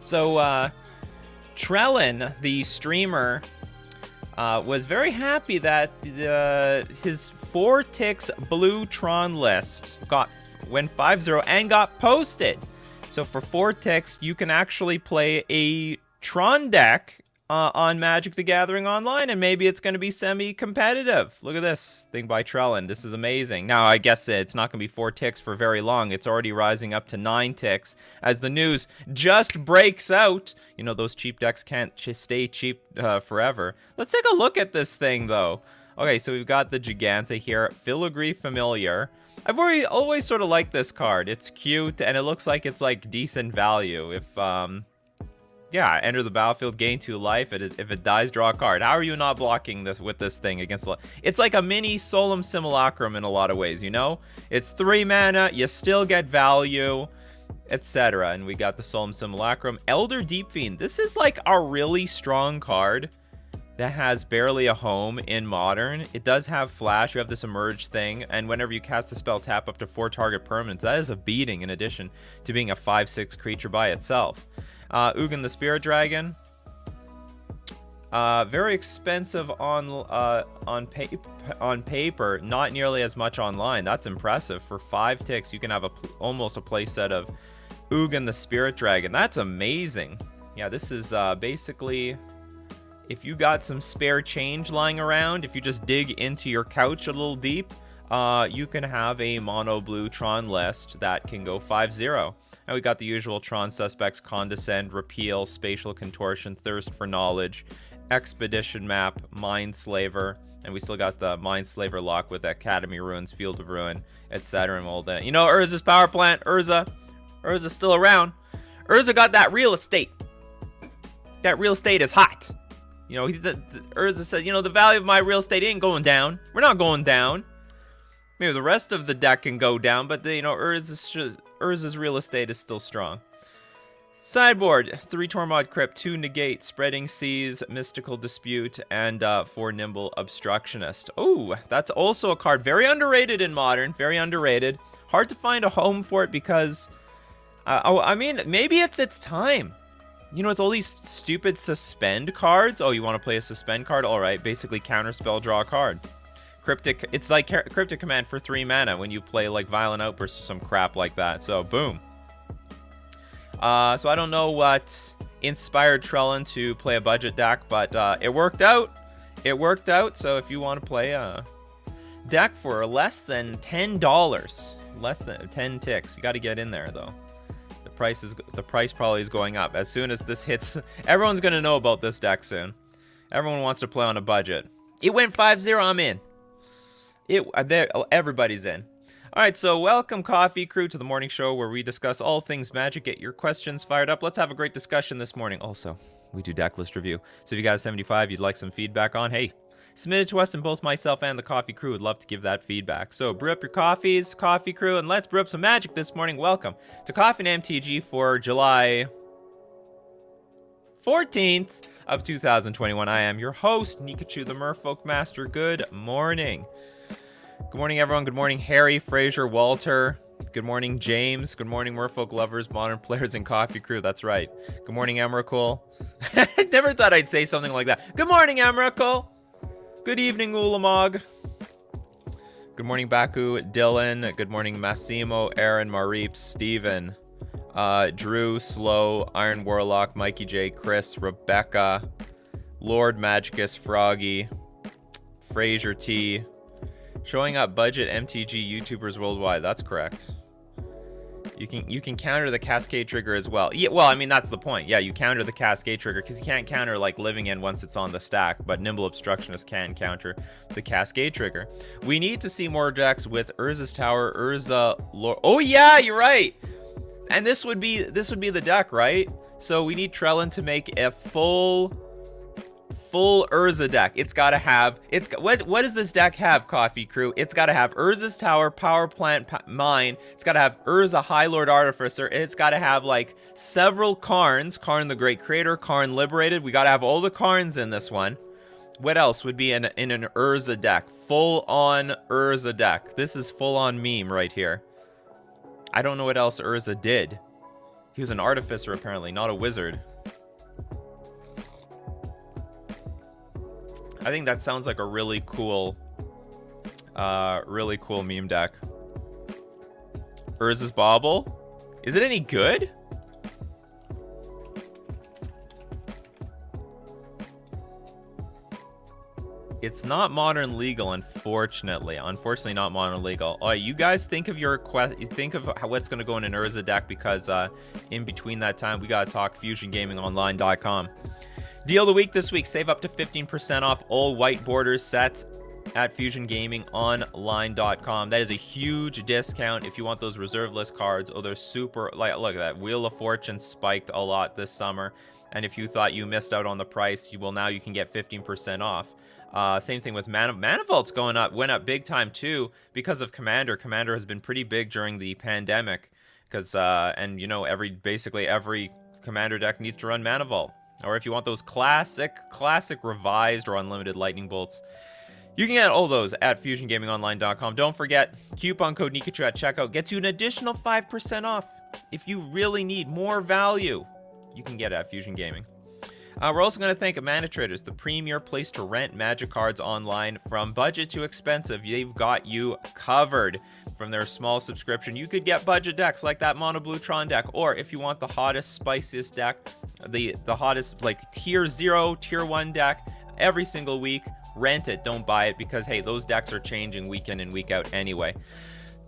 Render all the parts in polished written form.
So, Trellin, the streamer, was very happy that his 4 ticks blue Tron list went 5-0 and got posted. So for 4 ticks, you can actually play a Tron deck on Magic the Gathering Online, and maybe it's going to be semi-competitive. Look at this thing by Trellin. This is amazing. Now, I guess it's not going to be 4 ticks for very long. It's already rising up to 9 ticks as the news just breaks out. You know, those cheap decks can't stay cheap forever. Let's take a look at this thing, though. Okay, so we've got the Giganta here. Filigree Familiar. I've always sort of liked this card. It's cute, and it looks like it's, like, decent value. If, yeah, enter the battlefield, gain 2 life. If it dies, draw a card. How are you not blocking this with this thing against the... It's like a mini Solemn Simulacrum in a lot of ways, you know? It's 3 mana, you still get value, etc. And we got the Solemn Simulacrum. Elder Deep Fiend. This is like a really strong card that has barely a home in Modern. It does have Flash. You have this Emerge thing. And whenever you cast the spell, tap up to 4 target permanents. That is a beating in addition to being a 5/6 creature by itself. Ugin the Spirit Dragon. Very expensive on paper, not nearly as much online. That's impressive. For 5 ticks, you can have almost a playset of Ugin the Spirit Dragon. That's amazing. Yeah, this is basically, if you got some spare change lying around, if you just dig into your couch a little deep, you can have a mono blue Tron list that can go 5-0. And we got the usual Tron suspects: Condescend, Repeal, Spatial Contortion, Thirst for Knowledge, Expedition Map, Mindslaver, and we still got the Mindslaver lock with Academy Ruins, Field of Ruin, etc. and all that. You know, Urza's power plant. Urza's still around. Urza got that real estate. That real estate is hot. You know, Urza said, you know, the value of my real estate ain't going down. We're not going down. Maybe the rest of the deck can go down, but you know, Urza's real estate is still strong. Sideboard: 3 Tormod Crypt, 2 Negate, Spreading Seas, Mystical Dispute, and 4 Nimble Obstructionist. Oh, that's also a card very underrated in Modern. Very underrated. Hard to find a home for it because, I mean, maybe it's its time. You know, it's all these stupid suspend cards. Oh, you want to play a suspend card? All right, basically counterspell, draw a card. Cryptic, it's like Cryptic Command for 3 mana when you play like Violent Outburst or some crap like that. So, boom. So I don't know what inspired Trellin to play a budget deck, but it worked out. It worked out. So if you want to play a deck for less than $10, less than 10 ticks, you got to get in there though. The price probably is going up as soon as this hits. Everyone's gonna know about this deck soon. Everyone wants to play on a budget. It went 5-0. I'm in. Everybody's in. All right, so welcome, Coffee Crew, to the morning show where we discuss all things Magic. Get your questions fired up. Let's have a great discussion this morning. Also, we do Decklist review. So if you got a 75 you'd like some feedback on, hey, submit it to us, and both myself and the Coffee Crew would love to give that feedback. So brew up your coffees, Coffee Crew, and let's brew up some Magic this morning. Welcome to Coffee and MTG for July 14th of 2021. I am your host, Nikachu, the Merfolk Master. Good morning. Good morning, everyone. Good morning, Harry, Fraser, Walter. Good morning, James. Good morning, Merfolk lovers, modern players, and Coffee Crew. That's right. Good morning, Emrakul. I never thought I'd say something like that. Good morning, Emrakul. Good evening, Ulamog. Good morning, Baku, Dylan. Good morning, Massimo, Aaron, Mareep, Steven, Drew, Slow, Iron Warlock, Mikey J, Chris, Rebecca, Lord Magicus, Froggy, Fraser T. Showing up budget MTG YouTubers worldwide. That's correct. You can counter the Cascade trigger as well. Yeah, well, I mean, that's the point. Yeah, you counter the Cascade trigger because you can't counter like Living End once it's on the stack, but Nimble Obstructionist can counter the Cascade trigger. We need to see more decks with Urza's Tower, Urza Lord. Oh yeah, you're right. And this would be the deck, right? So we need Trellin to make a full Urza deck. It's got to have, what does this deck have, Coffee Crew? It's got to have Urza's Tower, Power Plant, Mine. It's got to have Urza, High Lord Artificer. It's got to have like several Karns, Karn the Great Creator, Karn Liberated. We got to have all the Karns in this one. What else would be in an Urza deck? Full on Urza deck. This is full on meme right here. I don't know what else Urza did. He was an artificer, apparently, not a wizard. I think that sounds like a really cool meme deck. Urza's Bauble. Is it any good? It's not modern legal, unfortunately. Unfortunately, not modern legal. All right, you guys think of your think of what's going to go in an Urza deck, because in between that time, we got to talk FusionGamingOnline.com. Deal of the week this week. Save up to 15% off all white borders sets at FusionGamingOnline.com. That is a huge discount if you want those reserve list cards. Oh, they're super, like, look at that. Wheel of Fortune spiked a lot this summer. And if you thought you missed out on the price, you can get 15% off. Same thing with Mana Vault's went up big time too because of Commander. Commander has been pretty big during the pandemic because and you know, basically every Commander deck needs to run Mana Vault. Or if you want those classic revised or unlimited lightning bolts, you can get all those at FusionGamingOnline.com. Don't forget, coupon code Nikachu at checkout gets you an additional 5% off. If you really need more value, you can get it at Fusion Gaming. We're also going to thank Mana Traders, the premier place to rent Magic cards online. From budget to expensive, they've got you covered. From their small subscription, you could get budget decks like that Mono Blue Tron deck, or if you want the hottest, spiciest deck, the hottest, like tier 0, tier 1 deck, every single week, rent it, don't buy it, because hey, those decks are changing week in and week out anyway.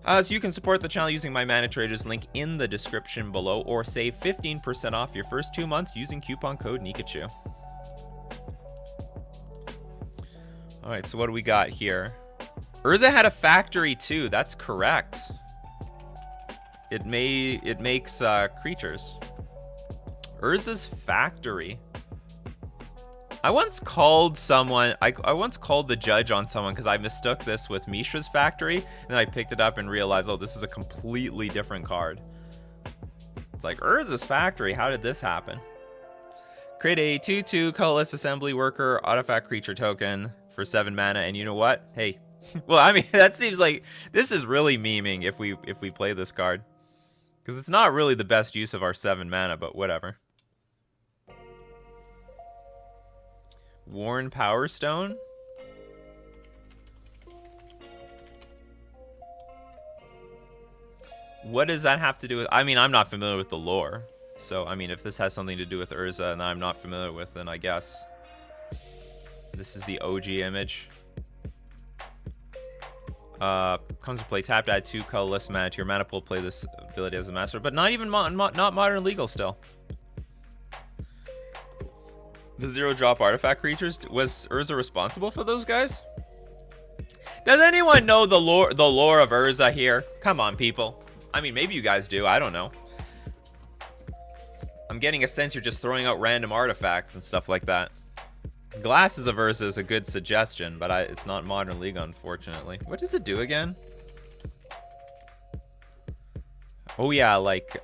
So you can support the channel using my Mana Traders link in the description below, or save 15% off your first 2 months using coupon code Nikachu. All right, so what do we got here? Urza had a factory too. That's correct. It makes creatures. Urza's factory. I once called someone, I once called the judge on someone because I mistook this with Mishra's Factory, and then I picked it up and realized, oh, this is a completely different card. It's like, Urza's Factory, how did this happen? Create a 2/2 colorless assembly worker artifact creature token for 7 mana, and you know what? Hey, well, I mean, that seems like this is really memeing if we play this card. Because it's not really the best use of our 7 mana, but whatever. Worn Power Stone. What does that have to do with... I mean, I'm not familiar with the lore. So, I mean, if this has something to do with Urza and I'm not familiar with, then I guess. This is the OG image. Comes to play. Tap to add 2 colorless mana to your mana pool. Play this ability as a master. But not even not modern legal still. The 0-drop artifact creatures, was Urza responsible for those guys? Does anyone know the lore of Urza here? Come on, people. I mean, maybe you guys do. I don't know. I'm getting a sense you're just throwing out random artifacts and stuff like that. Glasses of Urza is a good suggestion, but it's not Modern League, unfortunately. What does it do again? Oh yeah, like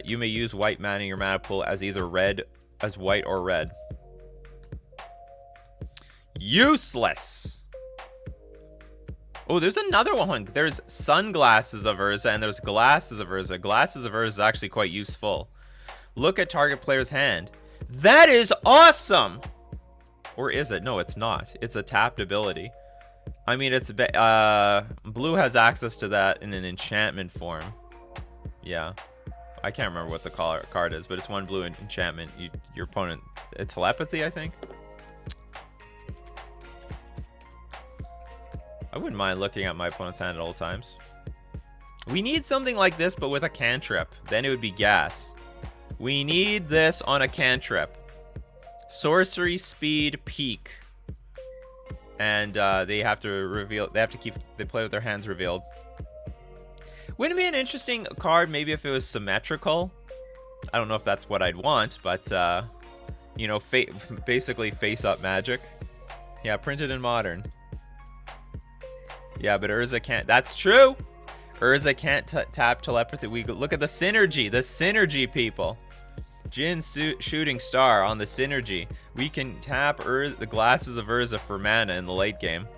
you may use white mana in your mana pool as either white or red. Useless. Oh, there's another one. There's Sunglasses of Urza and there's Glasses of Urza. Glasses of Urza is actually quite useful. Look at target player's hand. That is awesome. Or is it? No, it's not. It's a tapped ability. I mean, it's blue has access to that in an enchantment form. Yeah. I can't remember what the card is, but it's 1 blue enchantment. Your opponent... telepathy, I think? I wouldn't mind looking at my opponent's hand at all times. We need something like this, but with a cantrip. Then it would be gas. We need this on a cantrip. Sorcery speed peak. And they have to reveal... They play with their hands revealed. Wouldn't it be an interesting card, maybe if it was symmetrical? I don't know if that's what I'd want, but, you know, basically face-up magic. Yeah, printed in modern. Yeah, but Urza can't... That's true! Urza can't tap telepathy. We look at the synergy, people. Jin Shooting Star on the synergy. We can tap the Glasses of Urza for mana in the late game.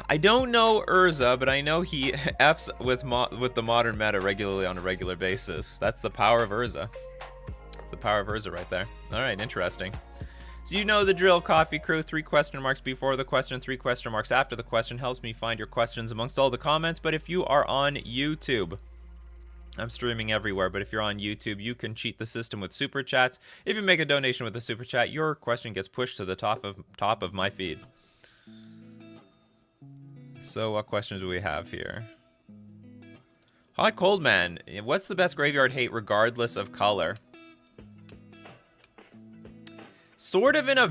I don't know Urza, but I know he Fs with the modern meta regularly on a regular basis. That's the power of Urza. That's the power of Urza right there. All right, interesting. So you know the drill, Coffee Crew. 3 question marks before the question, 3 question marks after the question helps me find your questions amongst all the comments. But if you are on YouTube, I'm streaming everywhere, but if you're on YouTube, you can cheat the system with super chats. If you make a donation with a super chat, your question gets pushed to the top of my feed. So what questions do we have here? Hot Cold Man, what's the best graveyard hate regardless of color? Sort of in a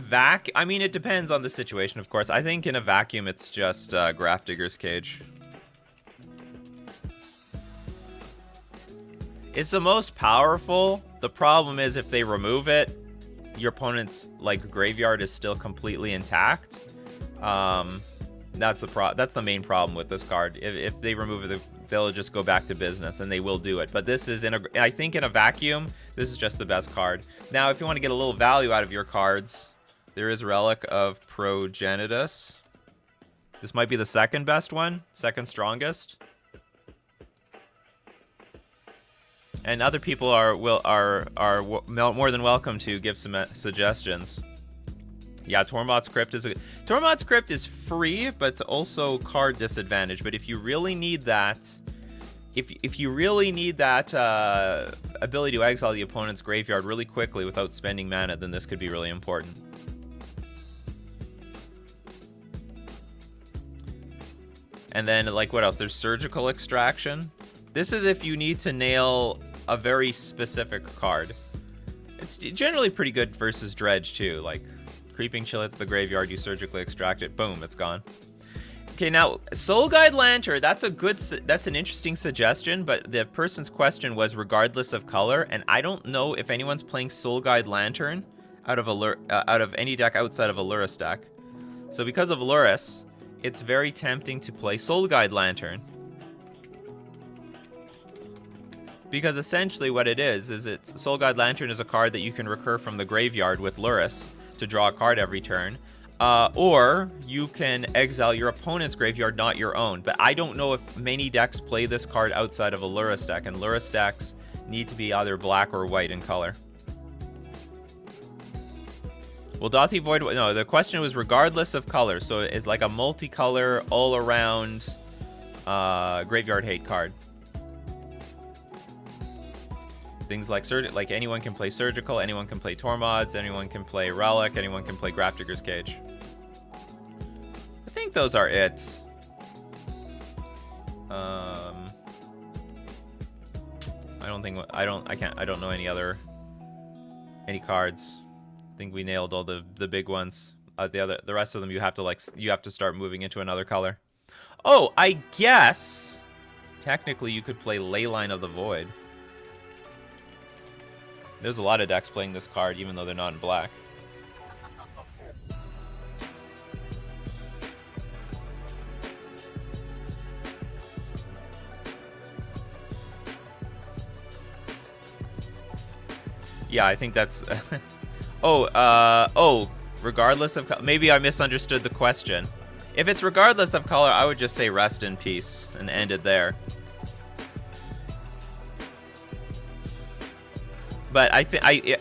I mean, it depends on the situation, of course. I think in a vacuum, it's just Grafdigger's Cage. It's the most powerful. The problem is if they remove it, your opponent's like graveyard is still completely intact. That's the main problem with this card. If they remove it, they'll just go back to business, and they will do it. But this is I think in a vacuum, this is just the best card. Now, if you want to get a little value out of your cards, there is Relic of Progenitus. This might be the second best one, second strongest. And other people are more than welcome to give some suggestions. Yeah, Tormod's Crypt is free, but also card disadvantage. But if you really need that, if you really need that ability to exile the opponent's graveyard really quickly without spending mana, then this could be really important. And then, like, what else? There's Surgical Extraction. This is if you need to nail a very specific card. It's generally pretty good versus Dredge, too. Like, Creeping Chill hits the graveyard, you surgically extract it, boom, it's gone. Okay, now, Soul Guide Lantern, that's an interesting suggestion, but the person's question was regardless of color, and I don't know if anyone's playing Soul Guide Lantern out of any deck outside of a Lurrus deck. So because of Lurrus, it's very tempting to play Soul Guide Lantern. Because essentially what it is Soul Guide Lantern is a card that you can recur from the graveyard with Lurrus to draw a card every turn. Or you can exile your opponent's graveyard, not your own. But I don't know if many decks play this card outside of a Lurrus deck, and Lurrus decks need to be either black or white in color. Will Dothi Void... No, the question was regardless of color, so it's like a multicolor, all-around graveyard hate card. Things like anyone can play Surgical, anyone can play Tormods, anyone can play Relic, anyone can play Grafdigger's Cage. I think those are it. I don't know any cards. I think we nailed all the big ones. The rest of them you have to start moving into another color. Oh, I guess technically you could play Leyline of the Void. There's a lot of decks playing this card, even though they're not in black. Yeah, I think that's... regardless of... Maybe I misunderstood the question. If it's regardless of color, I would just say rest in peace and end it there. But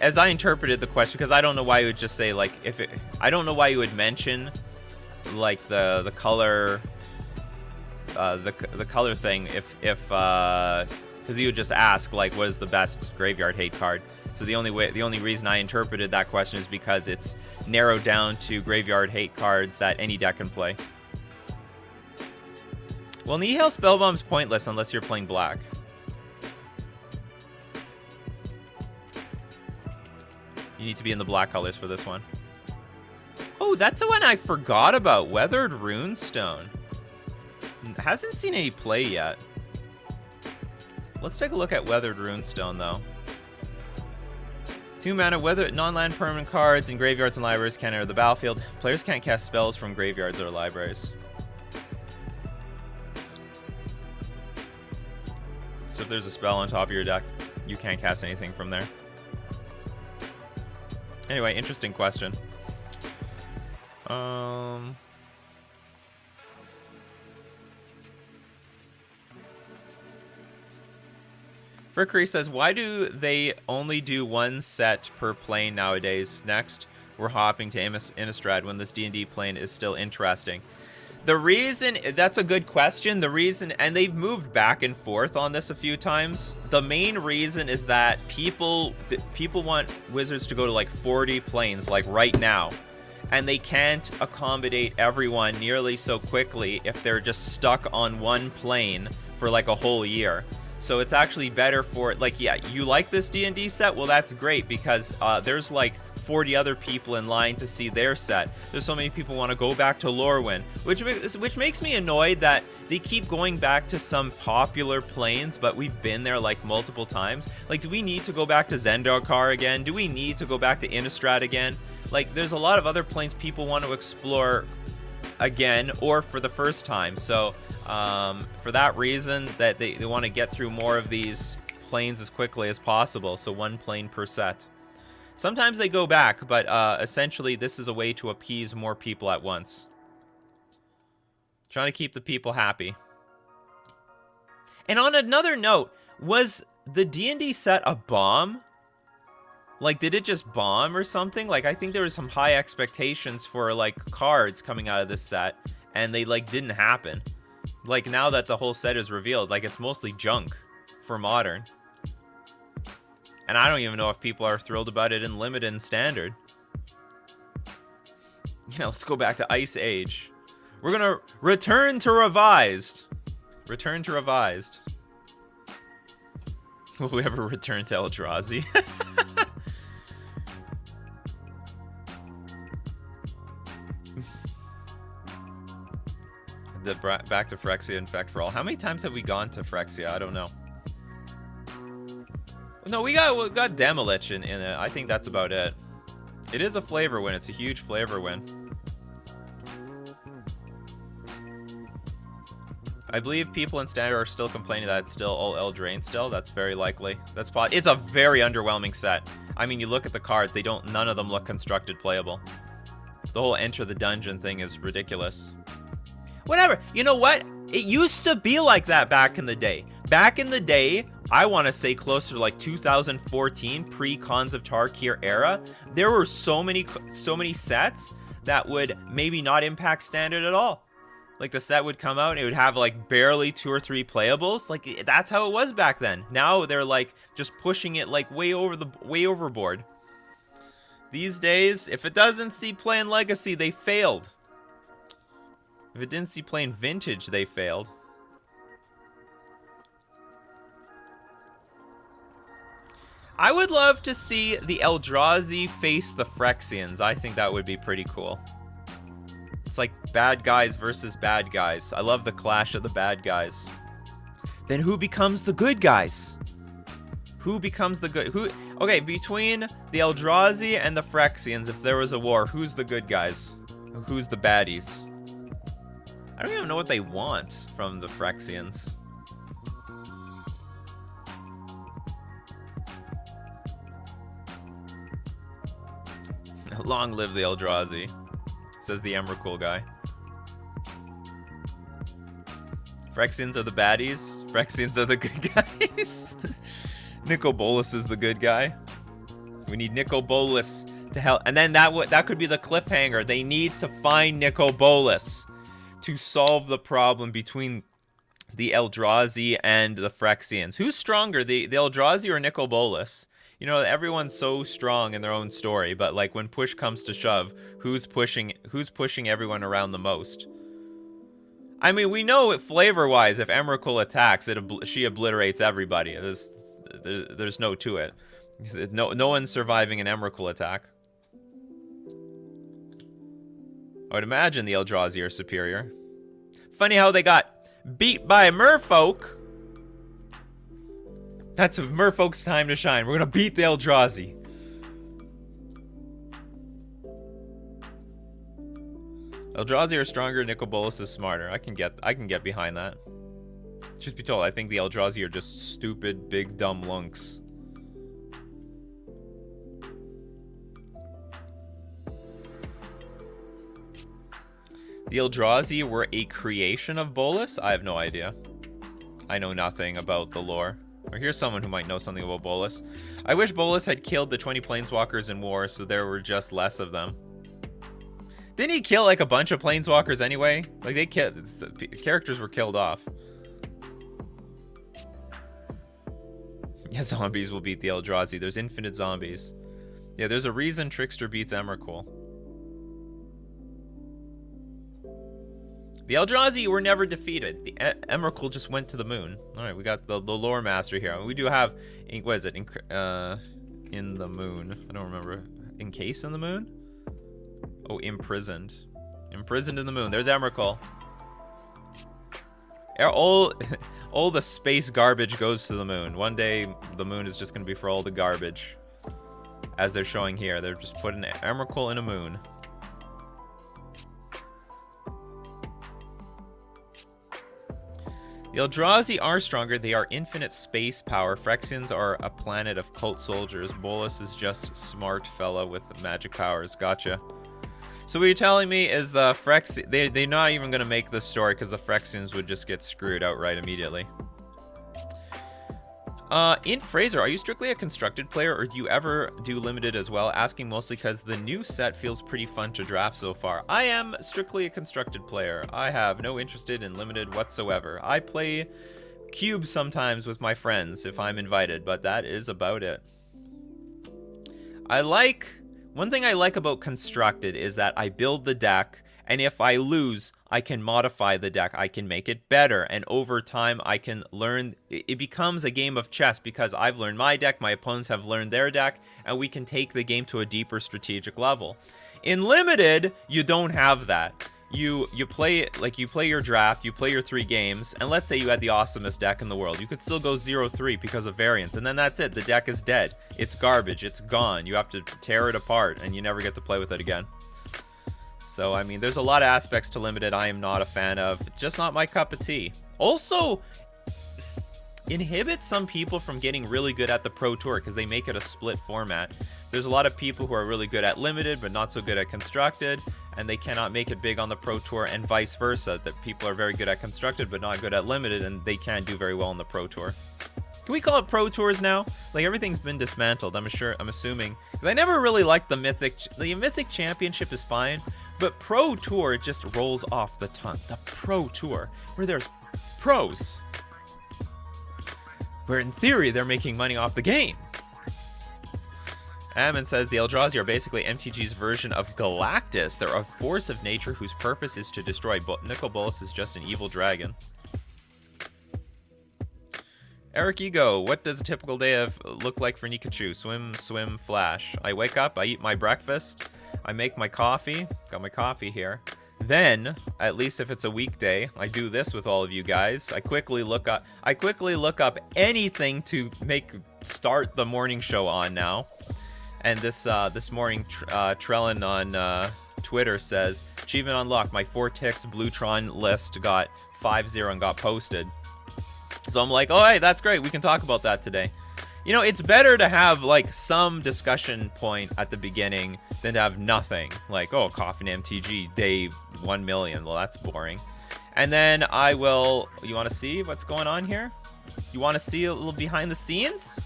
as I interpreted the question, because I don't know why you would just say, like, I don't know why you would mention, like, the color, the color thing, because you would just ask, like, what is the best graveyard hate card? So the only reason I interpreted that question is because it's narrowed down to graveyard hate cards that any deck can play. Well, Nihil Spellbomb's pointless unless you're playing black. You need to be in the black colors for this one. Oh, that's the one I forgot about. Weathered Runestone. Hasn't seen any play yet. Let's take a look at Weathered Runestone, though. 2 mana, non-land permanent cards in graveyards and libraries can't enter the battlefield. Players can't cast spells from graveyards or libraries. So if there's a spell on top of your deck, you can't cast anything from there. Anyway, interesting question. Frickery says, why do they only do one set per plane nowadays? Next, we're hopping to Innistrad when this D&D plane is still interesting. The reason, that's a good question. The reason, and they've moved back and forth on this a few times. The main reason is that people want Wizards to go to like 40 planes, like right now. And they can't accommodate everyone nearly so quickly if they're just stuck on one plane for like a whole year. So it's actually better for, like, yeah, you like this D&D set? Well, that's great, because there's like 40 other people in line to see their set. There's so many people want to go back to Lorwyn, which makes me annoyed that they keep going back to some popular planes, but we've been there like multiple times. Like, do we need to go back to Zendikar again? Do we need to go back to Innistrad again? Like, there's a lot of other planes people want to explore again, or for the first time. So for that reason, that they want to get through more of these planes as quickly as possible. So one plane per set. Sometimes they go back, but essentially this is a way to appease more people at once. Trying to keep the people happy. And on another note, was the D&D set a bomb? Like, did it just bomb or something? Like, I think there was some high expectations for, like, cards coming out of this set, and they, like, didn't happen. Like, now that the whole set is revealed, like, it's mostly junk for Modern. And I don't even know if people are thrilled about it in Limited and Standard. Yeah, let's go back to Ice Age. We're gonna return to Revised. Return to Revised. Will we ever return to Eldrazi? Back to Phyrexia Infect for All. How many times have we gone to Phyrexia? I don't know. No, we got Demolich in it. I think that's about it. It is a flavor win. It's a huge flavor win. I believe people in Standard are still complaining that it's still all Eldraine still. That's very likely. It's a very underwhelming set. I mean, you look at the cards, none of them look constructed playable. The whole Enter the Dungeon thing is ridiculous. Whatever. You know what? It used to be like that back in the day. Back in the day, I want to say closer to like 2014, pre-Cons of Tarkir era, there were so many sets that would maybe not impact Standard at all. Like, the set would come out and it would have like barely 2 or 3 playables. Like, that's how it was back then. Now they're like just pushing it like way overboard. These days, if it doesn't see play in Legacy, they failed. If it didn't see play in Vintage, they failed. I would love to see the Eldrazi face the Phyrexians. I think that would be pretty cool. It's like bad guys versus bad guys. I love the clash of the bad guys. Then who becomes the good guys? Who becomes the good? Okay, between the Eldrazi and the Phyrexians, if there was a war, who's the good guys? Who's the baddies? I don't even know what they want from the Phyrexians. Long live the Eldrazi, says the Emrakul guy. Phyrexians are the baddies. Phyrexians are the good guys. Nico Bolas is the good guy. We need Nico Bolas to help. And then that could be the cliffhanger. They need to find Nico Bolas to solve the problem between the Eldrazi and the Phyrexians. Who's stronger, the Eldrazi or Nico Bolas? You know, everyone's so strong in their own story, but like when push comes to shove, who's pushing everyone around the most? I mean, we know it flavor-wise, if Emrakul attacks, she obliterates everybody. There's no to it. No one's surviving an Emrakul attack. I would imagine the Eldrazi are superior. Funny how they got beat by Merfolk. That's Merfolk's time to shine. We're gonna beat the Eldrazi. Eldrazi are stronger, Nico Bolas is smarter. I can get behind that. Just be told, I think the Eldrazi are just stupid, big, dumb lunks. The Eldrazi were a creation of Bolas? I have no idea. I know nothing about the lore. Or here's someone who might know something about Bolus. I wish Bolus had killed the 20 planeswalkers in war so there were just less of them. Didn't he kill like a bunch of planeswalkers anyway? Like they killed, characters were killed off. Yeah, zombies will beat the Eldrazi. There's infinite zombies. Yeah, there's a reason Trickster beats Emrakul. The Eldrazi were never defeated. The Emrakul just went to the moon. All right, we got the lore master here. We do have, what is it? In the moon. I don't remember. Encased in the moon? Oh, imprisoned. Imprisoned in the moon. There's Emrakul. All the space garbage goes to the moon. One day, the moon is just going to be for all the garbage. As they're showing here. They're just putting Emrakul in a moon. The Eldrazi are stronger. They are infinite space power. Phyrexians are a planet of cult soldiers. Bolus is just smart fella with magic powers. Gotcha. So what you're telling me is the Phyrexians... They're not even going to make this story because the Phyrexians would just get screwed outright immediately. In Fraser, are you strictly a constructed player or do you ever do limited as well? Asking mostly because the new set feels pretty fun to draft so far. I am strictly a constructed player. I have no interest in limited whatsoever. I play cubes sometimes with my friends if I'm invited, but that is about it. One thing I like about constructed is that I build the deck, and if I lose, I can modify the deck. I can make it better, and over time, I can learn. It becomes a game of chess because I've learned my deck, my opponents have learned their deck, and we can take the game to a deeper strategic level. In limited, you don't have that. You play your draft, you play your 3 games, and let's say you had the awesomest deck in the world. You could still go 0-3 because of variance, and then that's it. The deck is dead. It's garbage. It's gone. You have to tear it apart, and you never get to play with it again. So, I mean, there's a lot of aspects to limited I am not a fan of. Just not my cup of tea. Also, inhibits some people from getting really good at the Pro Tour because they make it a split format. There's a lot of people who are really good at limited but not so good at constructed, and they cannot make it big on the Pro Tour, and vice versa, that people are very good at constructed but not good at limited, and they can't do very well on the Pro Tour. Can we call it Pro Tours now? Like, everything's been dismantled, I'm assuming. Because I never really liked the Mythic. The Mythic Championship is fine, but Pro Tour just rolls off the tongue. The Pro Tour, where there's pros. Where in theory, they're making money off the game. Ammon says the Eldrazi are basically MTG's version of Galactus. They're a force of nature whose purpose is to destroy. Nicol Bolas is just an evil dragon. Eric Ego, what does a typical day look like for Nikachu? Swim, swim, flash. I wake up, I eat my breakfast, I make my coffee. Got my coffee here. Then, at least if it's a weekday, I do this with all of you guys. I quickly look up anything to start the morning show on now. And this morning, Trellin on Twitter says, achievement unlocked. My 4 ticks blue Tron list got 5-0 and got posted. So I'm like, oh, hey, that's great. We can talk about that today. You know, it's better to have, like, some discussion point at the beginning than to have nothing. Like, oh, Coffee and MTG, day 1 million. Well, that's boring. And then I will... You want to see what's going on here? You want to see a little behind the scenes?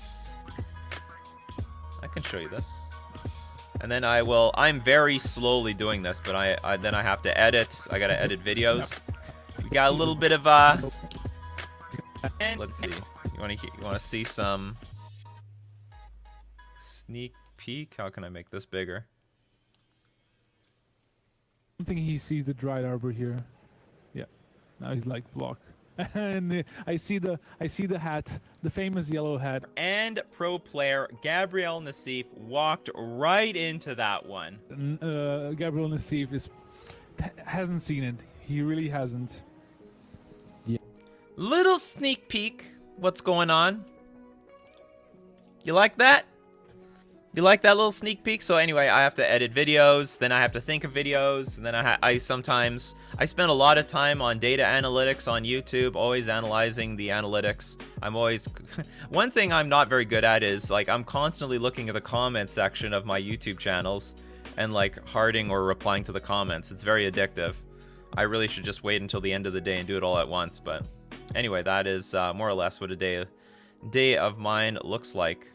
I can show you this. And then I will... I'm very slowly doing this, but then I have to edit. I got to edit videos. We got a little bit of... Let's see. You want to see some sneak peek? How can I make this bigger? I think he sees the Dried Arbor here. Yeah. Now he's like block. And I see the hat, the famous yellow hat. And pro player Gabriel Nassif walked right into that one. Gabriel Nassif hasn't seen it. He really hasn't. Yeah. Little sneak peek. What's going on? You like that? You like that little sneak peek? So anyway, I have to edit videos, then I have to think of videos, and then I spend a lot of time on data analytics on YouTube, always analyzing the analytics. One thing I'm not very good at is, like, I'm constantly looking at the comment section of my YouTube channels and, like, hearting or replying to the comments. It's very addictive. I really should just wait until the end of the day and do it all at once, but anyway, that is more or less what a day day of mine looks like.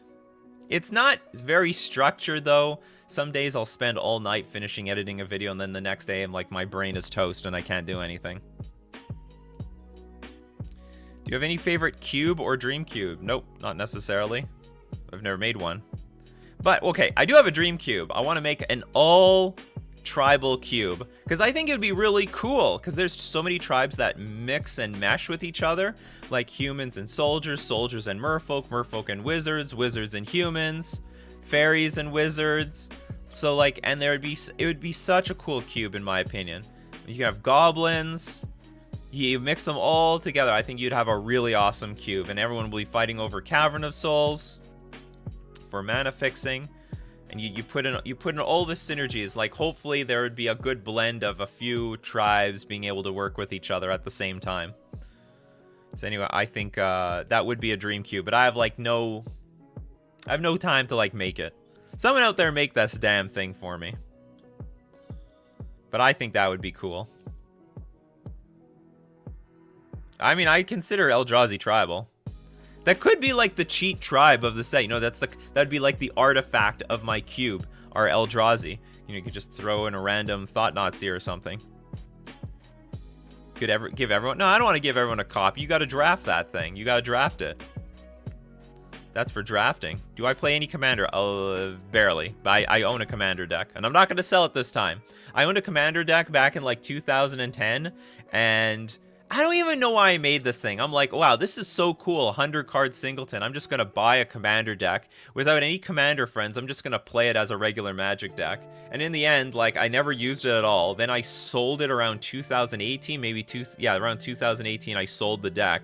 It's not very structured though. Some days I'll spend all night finishing editing a video, and then the next day I'm like, my brain is toast and I can't do anything. Do you have any favorite cube or dream cube? Nope, not necessarily. I've never made one. But okay, I do have a dream cube. I want to make an all tribal cube because I think it would be really cool because there's so many tribes that mix and mesh with each other, like humans and soldiers, soldiers and merfolk, merfolk and wizards, wizards and humans, fairies and wizards. So like, and it would be such a cool cube in my opinion. You have goblins, you mix them all together. I think you'd have a really awesome cube, and everyone will be fighting over Cavern of Souls for mana fixing. And you put in all the synergies. Like hopefully there would be a good blend of a few tribes being able to work with each other at the same time. So anyway, I think that would be a dream cube, but I have no time to like make it. Someone out there make this damn thing for me. But I think that would be cool. I mean, I consider Eldrazi tribal. That could be like the cheat tribe of the set. You know, that'd be like the artifact of my cube, our Eldrazi. You know, you could just throw in a random Thought Nazi or something. Could ever give everyone? No, I don't want to give everyone a copy. You got to draft that thing. You got to draft it. That's for drafting. Do I play any commander? Barely. But I own a commander deck, and I'm not going to sell it this time. I owned a commander deck back in like 2010, and I don't even know why I made this thing. I'm like, wow, this is so cool. 100 card singleton. I'm just going to buy a commander deck without any commander friends. I'm just going to play it as a regular Magic deck. And in the end, like, I never used it at all. Then I sold it around 2018, around 2018, I sold the deck.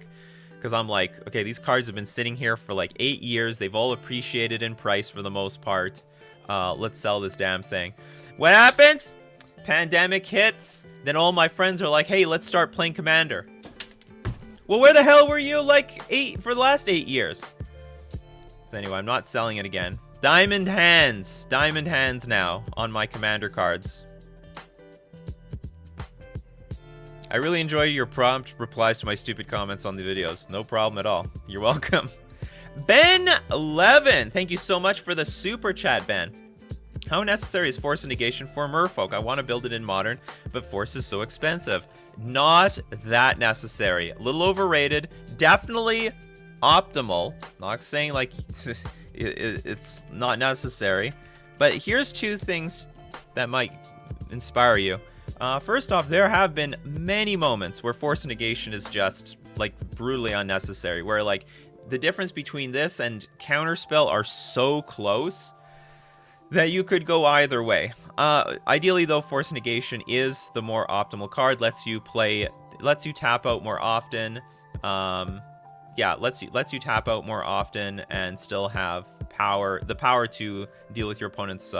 Because I'm like, okay, these cards have been sitting here for like 8 years. They've all appreciated in price for the most part. Let's sell this damn thing. What happens? Pandemic hits. Then all my friends are like, hey, let's start playing Commander. Well, where the hell were you like for the last 8 years? So anyway, I'm not selling it again. Diamond hands now on my Commander cards. I really enjoy your prompt replies to my stupid comments on the videos. No problem at all. You're welcome. Ben11, thank you so much for the super chat, Ben. How necessary is Force of Negation for Merfolk? I want to build it in Modern, but Force is so expensive. Not that necessary. A little overrated. Definitely optimal. Not saying like it's not necessary. But here's two things that might inspire you. First off, there have been many moments where Force of Negation is just like brutally unnecessary. Where like the difference between this and Counterspell are so close that you could go either way. Ideally, though, Force Negation is the more optimal card. Lets you tap out more often. Lets you tap out more often and still have the power to deal with your opponent's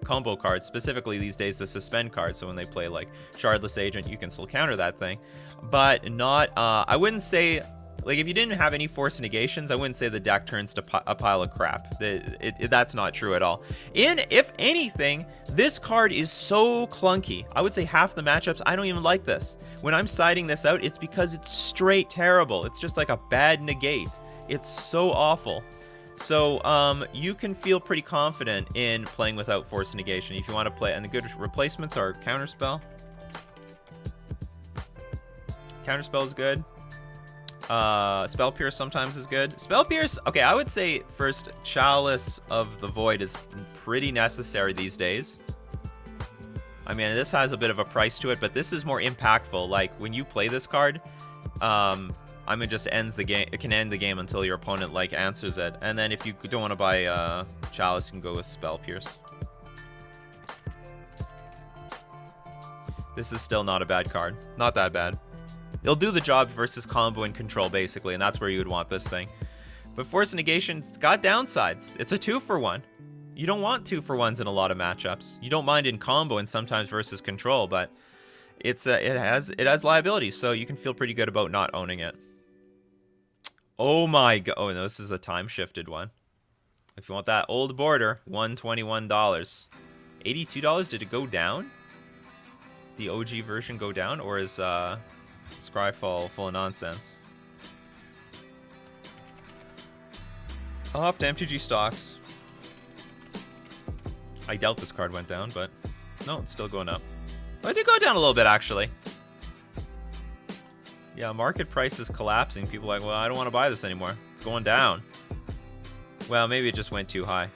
combo cards. Specifically these days, the suspend card. So when they play like Shardless Agent, you can still counter that thing. But not. I wouldn't say. Like, if you didn't have any Force Negations, I wouldn't say the deck turns to a pile of crap. That's not true at all. If anything, this card is so clunky. I would say half the matchups, I don't even like this. When I'm siding this out, it's because it's straight terrible. It's just like a bad negate. It's so awful. So, you can feel pretty confident in playing without Force Negation if you want to play. And the good replacements are Counterspell. Counterspell is good. Spell Pierce sometimes is good. Spell Pierce, okay, I would say first, Chalice of the Void is pretty necessary these days. I mean, this has a bit of a price to it, but this is more impactful. Like, when you play this card, I mean, just ends the game. It can end the game until your opponent, like, answers it. And then if you don't want to buy Chalice, you can go with Spell Pierce. This is still not a bad card. Not that bad. It'll do the job versus combo and control, basically, and that's where you would want this thing. But Force of Negation, it's got downsides. It's a 2-for-1. You don't want 2-for-1s in a lot of matchups. You don't mind in combo and sometimes versus control, but it has liabilities, so you can feel pretty good about not owning it. Oh my god! Oh no, this is the time-shifted one. If you want that old border, $121. $82? Did it go down? The OG version go down, or is Scryfall full of nonsense? Off to MTG stocks. I doubt this card went down, but no, it's still going up. Well, it did go down a little bit, actually. Yeah, market price is collapsing. People are like, well, I don't want to buy this anymore. It's going down. Well, maybe it just went too high.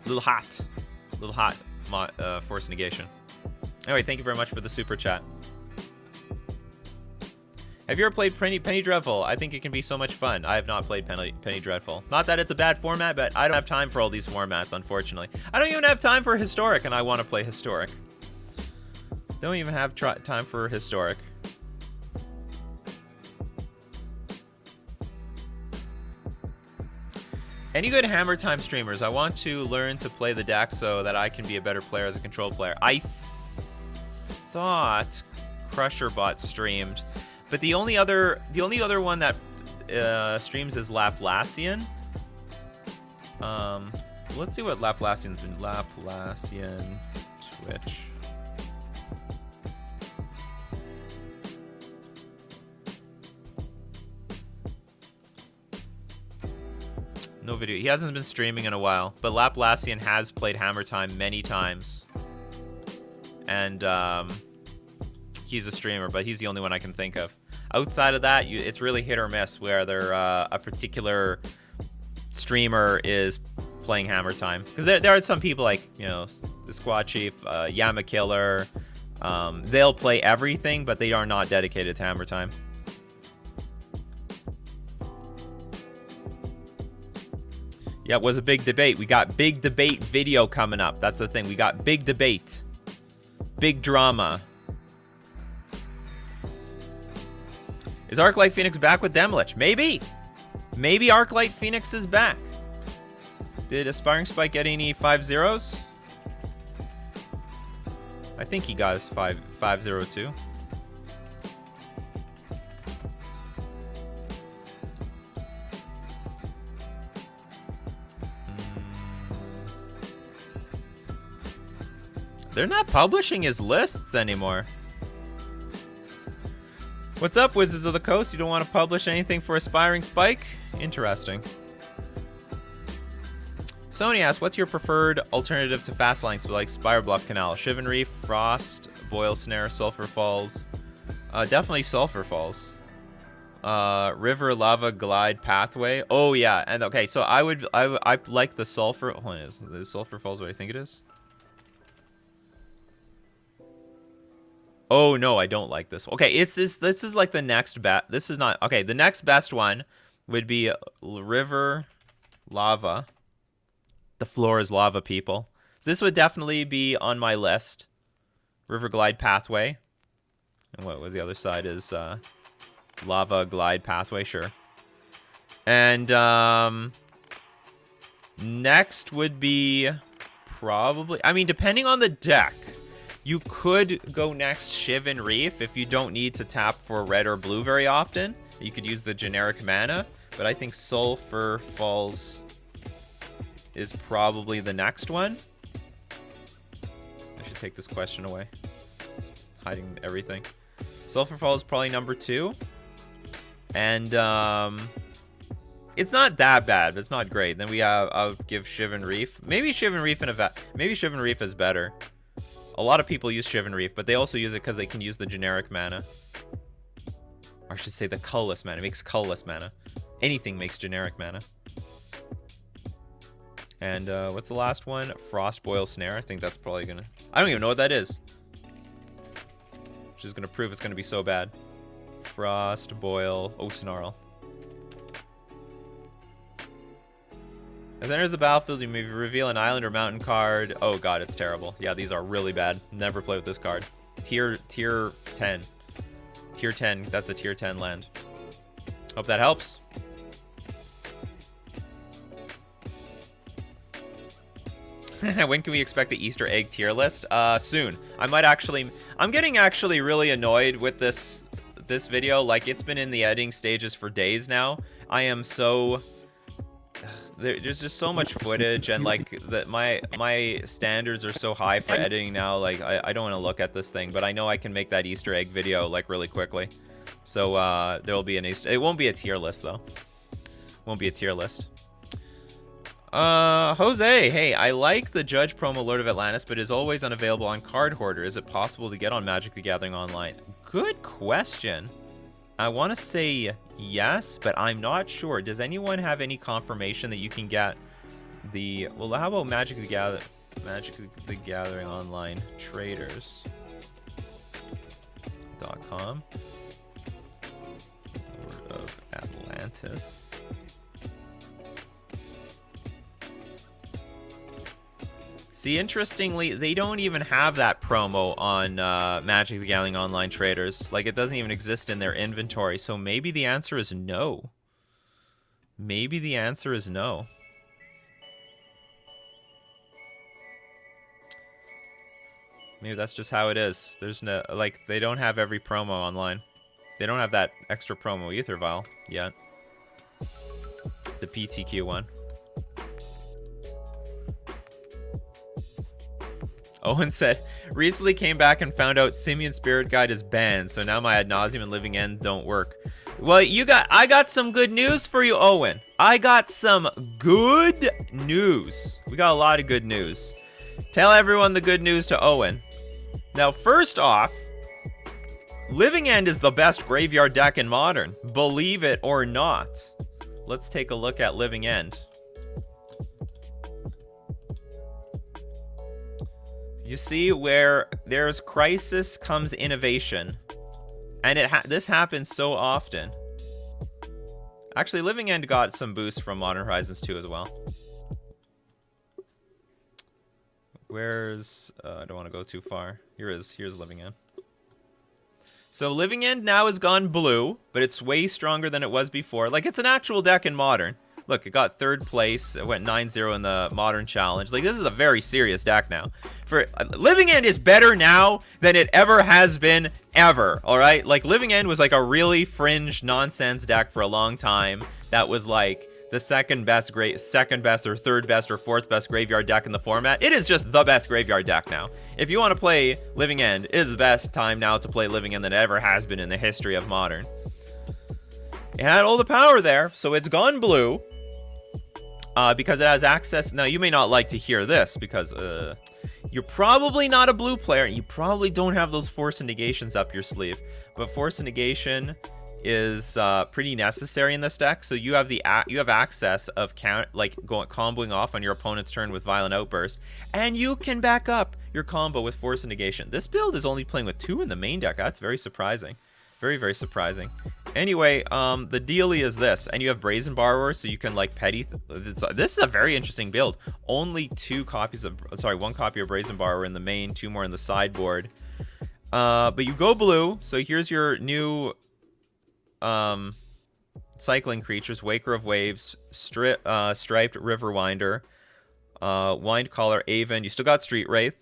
A little hot. A little hot, force negation. Anyway, thank you very much for the super chat. Have you ever played Penny Dreadful? I think it can be so much fun. I have not played Penny Dreadful. Not that it's a bad format, but I don't have time for all these formats, unfortunately. I don't even have time for Historic, and I want to play Historic. Don't even have time for Historic. Any good Hammer Time streamers? I want to learn to play the deck so that I can be a better player as a control player. I thought CrusherBot streamed. But the only other one that streams is Laplacian. Let's see what Laplacian's been. Laplacian Twitch. No video. He hasn't been streaming in a while, but Laplacian has played Hammer Time many times. And he's a streamer, but he's the only one I can think of. Outside of that, it's really hit or miss whether a particular streamer is playing Hammer Time. Because there are some people like, you know, the Squad Chief, Yama Killer. They'll play everything, but they are not dedicated to Hammer Time. Yeah, it was a big debate. We got big debate video coming up. That's the thing. We got big debate. Big drama. Is Arclight Phoenix back with Demolich? Maybe. Maybe Arclight Phoenix is back. Did Aspiring Spike get any 5-0s? I think he got his 502. They're not publishing his lists anymore. What's up, Wizards of the Coast? You don't want to publish anything for Aspiring Spike? Interesting. Sony asks, what's your preferred alternative to fast lines like Spire Bluff Canal? Shivan Reef, Frost, Boil Snare, Sulphur Falls. Definitely Sulphur Falls. River Lava Glide Pathway. Oh yeah, and okay, so I like the Sulphur. Hold on, is Sulphur Falls what I think it is? Oh no, I don't like this. Okay, this is like the next best. This is not okay. The next best one would be River Lava. The floor is lava, people. So this would definitely be on my list. River Glide Pathway. And what was the other side is Lava Glide Pathway, sure. And next would be probably, I mean, depending on the deck. You could go next Shivan Reef if you don't need to tap for red or blue very often. You could use the generic mana, but I think Sulphur Falls is probably the next one. I should take this question away. It's hiding everything. Sulphur Falls is probably number 2. And it's not that bad, but it's not great. Then we have, I'll give Shivan Reef. Maybe Shivan Reef is better. A lot of people use Shivan Reef, but they also use it because they can use the generic mana. Or I should say the colorless mana. It makes colorless mana. Anything makes generic mana. And what's the last one? Frost Boil Snare. I think that's probably gonna... I don't even know what that is. Which is gonna prove it's gonna be so bad. Frost Boil... Oh, Snarl. As it enters the battlefield, you may reveal an island or mountain card. Oh god, it's terrible. Yeah, these are really bad. Never play with this card. Tier 10. Tier 10. That's a tier 10 land. Hope that helps. When can we expect the Easter egg tier list? Soon. I'm getting actually really annoyed with this video. Like, it's been in the editing stages for days now. I am so... There's just so much footage, and like my standards are so high for editing now. Like I don't want to look at this thing, but I know I can make that Easter egg video like really quickly. So there will be an Easter. It won't be a tier list though. Won't be a tier list. Jose, hey, I like the Judge promo Lord of Atlantis, but is always unavailable on Card Hoarder. Is it possible to get on Magic the Gathering Online? Good question. I want to say yes, but I'm not sure. Does anyone have any confirmation that you can get the... Well, how about Magic the Gathering Online Traders.com? Lord of Atlantis. See, interestingly, they don't even have that promo on Magic the Gathering Online Traders. Like, it doesn't even exist in their inventory. So maybe the answer is no. Maybe the answer is no. Maybe that's just how it is. There's no, like, they don't have every promo online. They don't have that extra promo Ether Vial yet. The PTQ one. Owen said, recently came back and found out Simian Spirit Guide is banned, so now my Ad Nauseam and Living End don't work. Well, I got some good news for you, Owen. I got some good news. We got a lot of good news. Tell everyone the good news to Owen. Now, first off, Living End is the best graveyard deck in Modern. Believe it or not. Let's take a look at Living End. You see, where there's crisis comes innovation. And this happens so often. Actually, Living End got some boost from Modern Horizons 2 as well. Where's... I don't want to go too far. Here's Living End. So Living End now has gone blue, but it's way stronger than it was before. Like, it's an actual deck in Modern. Look, it got 3rd place. It went 9-0 in the Modern Challenge. Like, this is a very serious deck now. Living End is better now than it ever has been, ever. All right? Like, Living End was like a really fringe nonsense deck for a long time. That was like the second best or 3rd best or 4th best graveyard deck in the format. It is just the best graveyard deck now. If you want to play Living End, it is the best time now to play Living End than it ever has been in the history of Modern. It had all the power there, so it's gone blue. Because it has access. Now, you may not like to hear this because you're probably not a blue player. You probably don't have those Force and Negations up your sleeve. But Force and Negation is pretty necessary in this deck. So you have access of comboing off on your opponent's turn with Violent Outburst, and you can back up your combo with Force and Negation. This build is only playing with 2 in the main deck. That's very surprising. Very, very surprising. Anyway, the dealie is this, and you have Brazen Borrower, so you can like petty. This is a very interesting build. Only 1 copy of Brazen Borrower in the main, 2 more in the sideboard. But you go blue, so here's your new cycling creatures: Waker of Waves, Striped Riverwinder, Windcaller, Aven. You still got Street Wraith,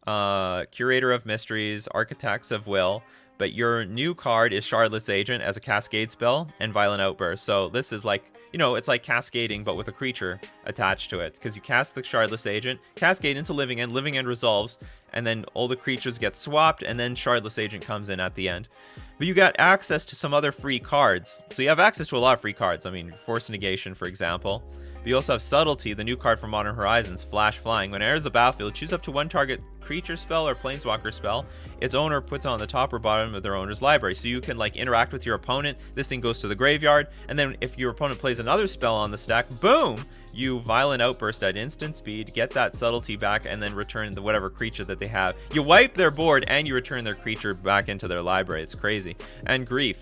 Curator of Mysteries, Architects of Will. But your new card is Shardless Agent as a Cascade spell and Violent Outburst. So this is like, you know, it's like cascading, but with a creature attached to it. Because you cast the Shardless Agent, cascade into Living End, Living End resolves, and then all the creatures get swapped, and then Shardless Agent comes in at the end. But you got access to some other free cards. So you have access to a lot of free cards. I mean, Force Negation, for example. But you also have Subtlety, the new card from Modern Horizons, Flash Flying. When it enters the battlefield, choose up to 1 target creature spell or planeswalker spell. Its owner puts it on the top or bottom of their owner's library. So you can like interact with your opponent. This thing goes to the graveyard. And then if your opponent plays another spell on the stack, boom! You Violent Outburst at instant speed, get that Subtlety back, and then return the whatever creature that they have. You wipe their board and you return their creature back into their library. It's crazy. And Grief.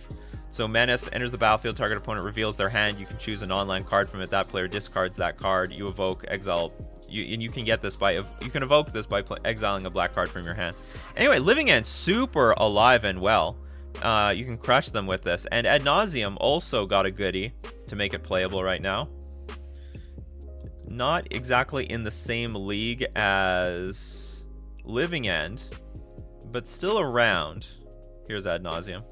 So Menace enters the battlefield, target opponent reveals their hand. You can choose an online card from it. That player discards that card. You evoke, exile. And you can get this by evoke this by exiling a black card from your hand. Anyway, Living End super alive and well. You can crush them with this. And Ad Nauseam also got a goodie to make it playable right now. Not exactly in the same league as Living End, but still around. Here's Ad Nauseam.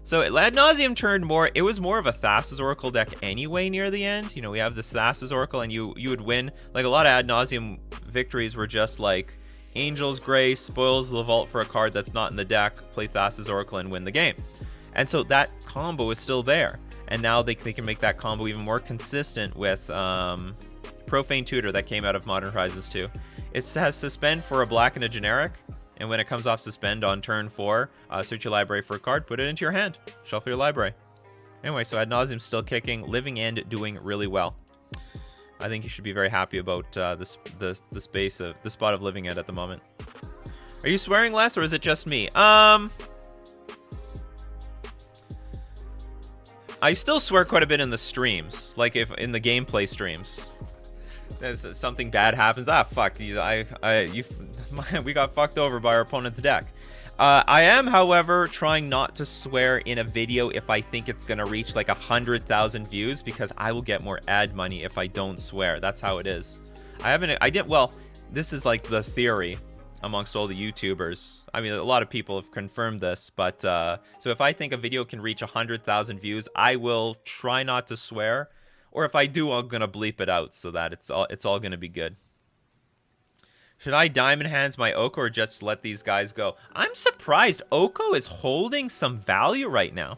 So Ad Nauseam turned more, it was more of a Thassa's Oracle deck anyway near the end. You know, we have this Thassa's Oracle and you would win. Like a lot of Ad Nauseam victories were just like Angel's Grace, spoils the vault for a card that's not in the deck, play Thassa's Oracle and win the game. And so that combo is still there. and now they can make that combo even more consistent with Profane Tutor that came out of Modern Horizons 2. It has Suspend for a black and a generic, and when it comes off Suspend on turn 4, search your library for a card, put it into your hand, shuffle your library. Anyway, so Ad Nauseam still kicking, Living End doing really well. I think you should be very happy about the spot of Living End at the moment. Are you swearing less, or is it just me? I still swear quite a bit in the streams, like if in the gameplay streams. Something bad happens. Ah, fuck you! We got fucked over by our opponent's deck. I am, however, trying not to swear in a video if I think it's gonna reach like 100,000 views, because I will get more ad money if I don't swear. That's how it is. Well, this is like the theory amongst all the YouTubers. I mean, a lot of people have confirmed this, but so if I think a video can reach 100,000 views, I will try not to swear, or if I do, I'm gonna bleep it out so that it's all gonna be good. Should I diamond hands my Oko or just let these guys go? I'm surprised Oko is holding some value right now.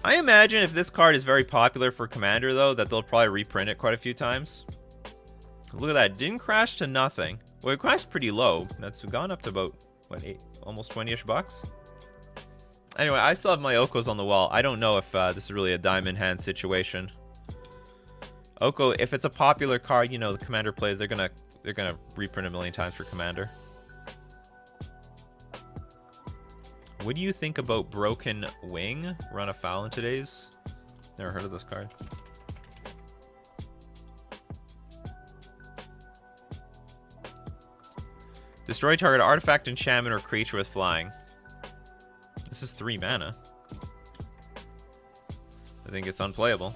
I imagine if this card is very popular for Commander, though, that they'll probably reprint it quite a few times. Look at that. It didn't crash to nothing. Well, it crashed pretty low. That's gone up to about, what, almost 20-ish bucks? Anyway, I still have my Okos on the wall. I don't know if this is really a diamond hand situation. Oko, if it's a popular card, you know, the Commander players, they're gonna reprint a million times for Commander. What do you think about Broken Wing? Run afoul in today's. Never heard of this card. Destroy target artifact, enchantment, or creature with flying. This is 3 mana. I think it's unplayable.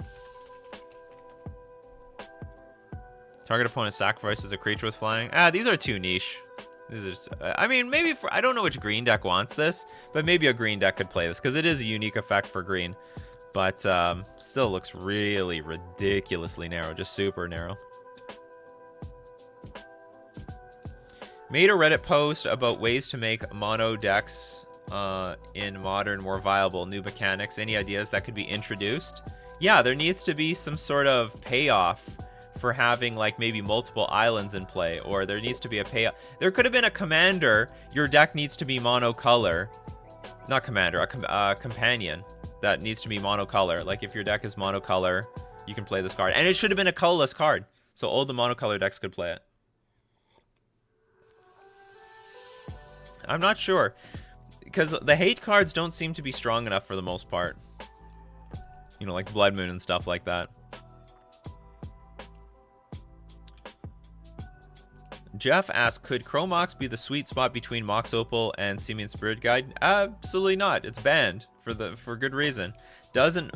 Target opponent sacrifices a creature with flying. Ah, these are too niche. These are just, I mean, maybe for, I don't know which green deck wants this, but maybe a green deck could play this because it is a unique effect for green. But still looks really ridiculously narrow, just super narrow. Made a Reddit post about ways to make mono decks in Modern more viable, new mechanics. Any ideas that could be introduced? Yeah, there needs to be some sort of payoff for having like maybe multiple islands in play, or there needs to be a payoff. There could have been a commander. Your deck needs to be monocolor, not commander, a companion that needs to be monocolor. Like if your deck is monocolor, you can play this card, and it should have been a colorless card, so all the monocolor decks could play it. I'm not sure, because the hate cards don't seem to be strong enough for the most part. You know, like Blood Moon and stuff like that. Jeff asks, could Chromox be the sweet spot between Mox Opal and Simian Spirit Guide? Absolutely not. It's banned for good reason. Doesn't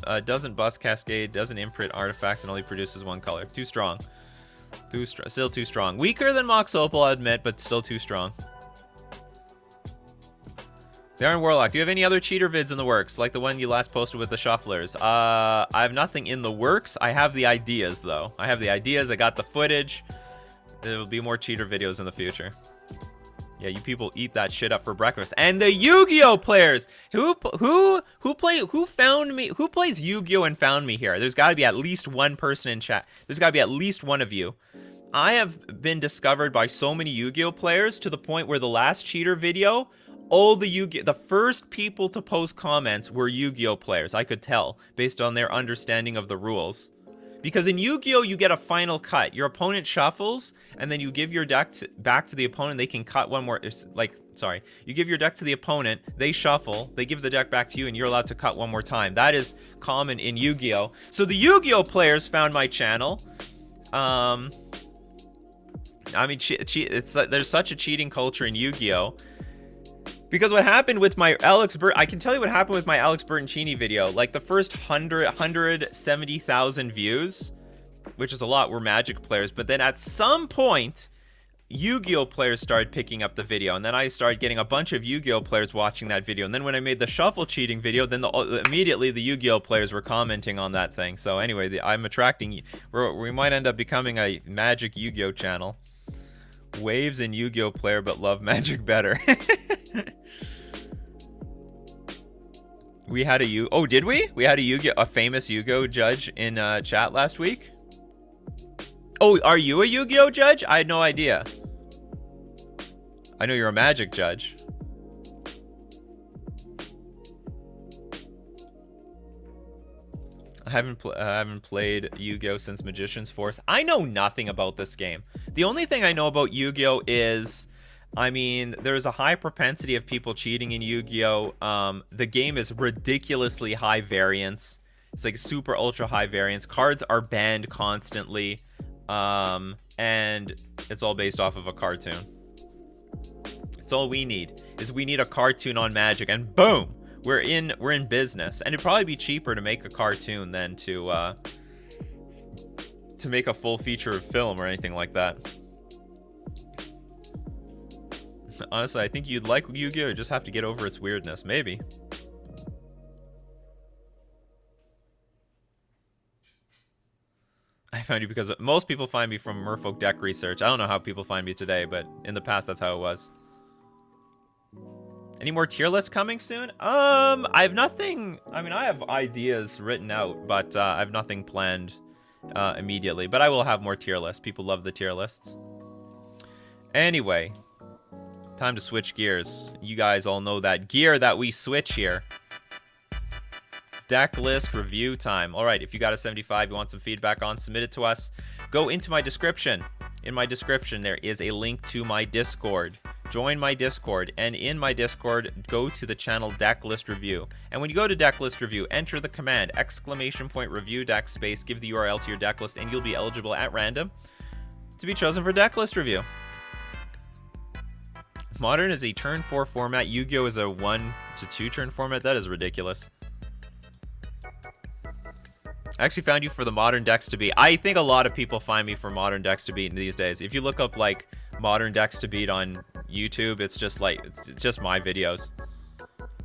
bust Cascade, doesn't imprint artifacts, and only produces 1 color. Too strong. Still too strong. Weaker than Mox Opal, I admit, but still too strong. Darren Warlock, do you have any other cheater vids in the works, like the one you last posted with the shufflers? I have nothing in the works. I have the ideas, though. I have the ideas. I got the footage. There will be more cheater videos in the future. Yeah, you people eat that shit up for breakfast. And the Yu-Gi-Oh players who found me, who plays Yu-Gi-Oh and found me here. There's got to be at least one person in chat. There's got to be at least one of you. I have been discovered by so many Yu-Gi-Oh players to the point where the last cheater video, all the first people to post comments were Yu-Gi-Oh players. I could tell based on their understanding of the rules. Because in Yu-Gi-Oh, you get a final cut. Your opponent shuffles, and then you give your deck back to the opponent. They can cut one more. You give your deck to the opponent. They shuffle. They give the deck back to you, and you're allowed to cut one more time. That is common in Yu-Gi-Oh. So the Yu-Gi-Oh players found my channel. I mean, there's such a cheating culture in Yu-Gi-Oh. Because what happened with my I can tell you what happened with my Alex Bertoncini video. Like the first 170,000 views, which is a lot, were Magic players. But then at some point, Yu-Gi-Oh players started picking up the video. And then I started getting a bunch of Yu-Gi-Oh players watching that video. And then when I made the shuffle cheating video, then immediately the Yu-Gi-Oh players were commenting on that thing. So anyway, I'm attracting, we might end up becoming a Magic Yu-Gi-Oh channel. Waves and Yu-Gi-Oh player, but love Magic better. We had a oh, did we? We had a famous Yu-Gi-Oh judge in chat last week. Oh, are you a Yu-Gi-Oh judge? I had no idea. I know you're a Magic judge. I haven't played Yu-Gi-Oh since Magician's Force. I know nothing about this game. The only thing I know about Yu-Gi-Oh is, I mean, there's a high propensity of people cheating in Yu-Gi-Oh. The game is ridiculously high variance. It's like super ultra high variance. Cards are banned constantly. And it's all based off of a cartoon. It's all we need a cartoon on Magic, and boom, we're in business. And it'd probably be cheaper to make a cartoon than to make a full feature film or anything like that. Honestly, I think you'd like Yu-Gi-Oh! You just have to get over its weirdness, maybe. I found you because most people find me from Merfolk Deck Research. I don't know how people find me today, but in the past, that's how it was. Any more tier lists coming soon? I have nothing. I mean, I have ideas written out, but I have nothing planned immediately. But I will have more tier lists. People love the tier lists. Anyway, time to switch gears. You guys all know that gear that we switch here. Deck list review time. All right, if you got a 75 you want some feedback on, submit it to us. Go into my description. In my description, there is a link to my Discord. Join my Discord, and in my Discord, go to the channel Decklist Review. And when you go to Decklist Review, enter the command !review deck space, give the URL to your deck list, and you'll be eligible at random to be chosen for Decklist Review. Modern is a turn 4 format. Yu-Gi-Oh! Is a 1 to 2 turn format. That is ridiculous. I actually found you for the modern decks to beat. I think a lot of people find me for modern decks to beat these days. If you look up like modern decks to beat on YouTube, it's just like it's just my videos.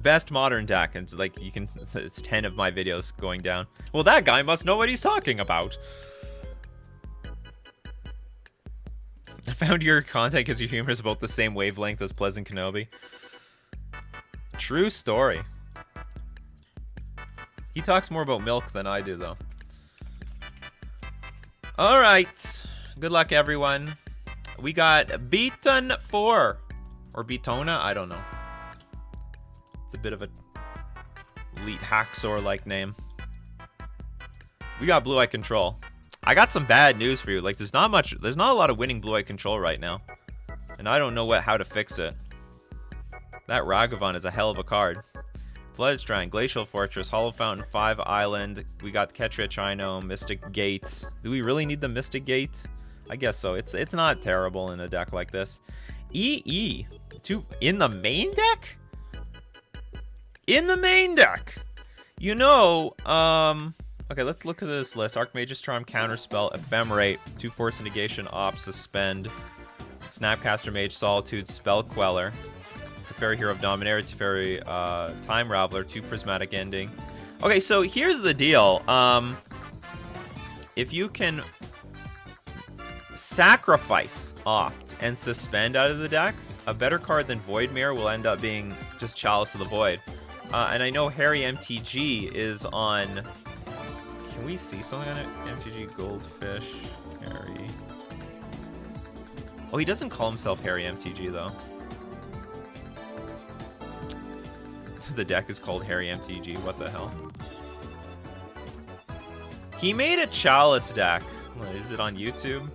Best modern deck, and it's like you can it's 10 of my videos going down. Well, that guy must know what he's talking about. I found your content because your humor is about the same wavelength as Pleasant Kenobi. True story. He talks more about milk than I do, though. All right. Good luck, everyone. We got Beaton 4. Or Beatona? I don't know. It's a bit of a elite Haxor-like name. We got Blue Eye Control. I got some bad news for you. Like, there's not a lot of winning Blue Eye Control right now. And I don't know how to fix it. That Ragavan is a hell of a card. Flooded Shrine, Glacial Fortress, Hollow Fountain, 5 Island. We got Ketria Chino, Mystic Gate. Do we really need the Mystic Gate? I guess so. It's not terrible in a deck like this. EE. In the main deck? In the main deck! You know, okay, let's look at this list. Archmage's Charm, Counterspell, Ephemerate, 2 Force Negation, Op, Suspend, Snapcaster Mage, Solitude, Spell Queller. Teferi Hero of Dominator, Teferi Time Raveler, 2 Prismatic Ending. Okay, so here's the deal. If you can sacrifice Opt and Suspend out of the deck, a better card than Voidmare will end up being just Chalice of the Void. And I know Harry MTG is on... Can we see something on it? MTG Goldfish, Harry... Oh, he doesn't call himself Harry MTG, though. The deck is called Harry MTG. What the hell? He made a Chalice deck. What, is it on YouTube?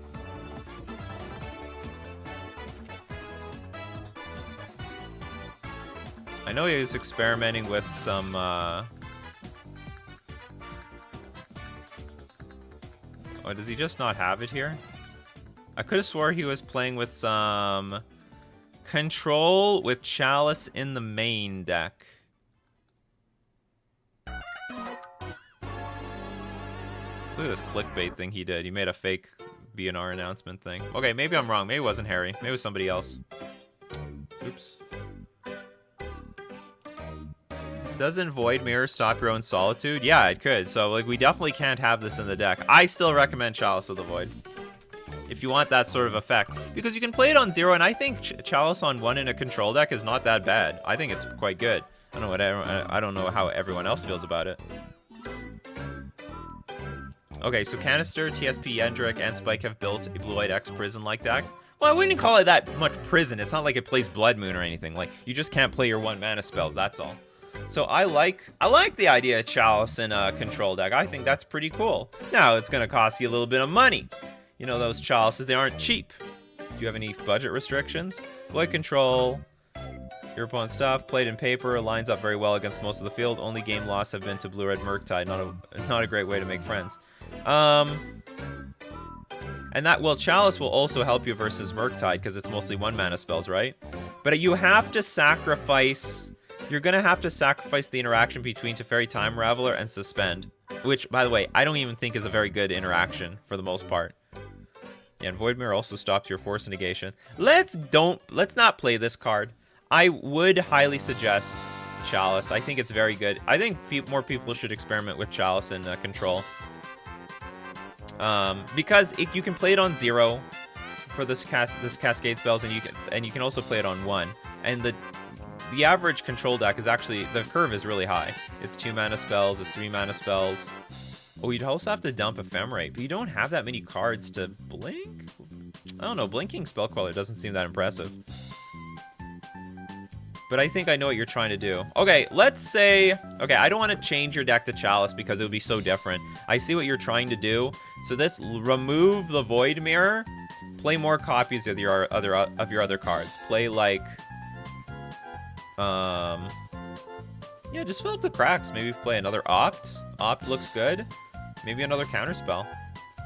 I know he was experimenting with some oh, does he just not have it here? I could have swore he was playing with some Control with Chalice in the main deck. Look at this clickbait thing he did. He made a fake BNR announcement thing. Okay, maybe I'm wrong. Maybe it wasn't Harry. Maybe it was somebody else. Oops. Doesn't Void Mirror stop your own Solitude? Yeah, it could. So, like, we definitely can't have this in the deck. I still recommend Chalice of the Void if you want that sort of effect, because you can play it on 0, and I think Chalice on 1 in a control deck is not that bad. I think it's quite good. I don't know how everyone else feels about it. Okay, so Canister, TSP, Yendrick, and Spike have built a Blue-White X prison-like deck. Well, I wouldn't call it that much prison. It's not like it plays Blood Moon or anything. Like, you just can't play your 1-mana spells, that's all. So I like the idea of Chalice in a control deck. I think that's pretty cool. Now, it's going to cost you a little bit of money. You know, those Chalices, they aren't cheap. Do you have any budget restrictions? Blue-White control, your opponent's stuff, played in paper, lines up very well against most of the field. Only game loss have been to Blue-Red Murktide. Not a great way to make friends. And that, well, Chalice will also help you versus Murktide because it's mostly 1-mana spells, right? But you have to sacrifice... You're going to have to sacrifice the interaction between Teferi Time Raveler and Suspend. Which, by the way, I don't even think is a very good interaction for the most part. Yeah, and Void Mirror also stops your Force Negation. Let's not play this card. I would highly suggest Chalice. I think it's very good. I think more people should experiment with Chalice in Control. Because you can play it on 0 for this Cascade spells, and you can also play it on 1. And the average control deck is actually, the curve is really high. It's 2-mana spells, it's 3-mana spells. Oh, you'd also have to dump Ephemerate, but you don't have that many cards to blink? I don't know, blinking Spellqueller doesn't seem that impressive. But I think I know what you're trying to do. Okay, let's say... Okay, I don't want to change your deck to Chalice because it would be so different. I see what you're trying to do. So let's remove the Void Mirror. Play more copies of your other cards. Play like... Yeah, just fill up the cracks. Maybe play another Opt. Opt looks good. Maybe another Counterspell.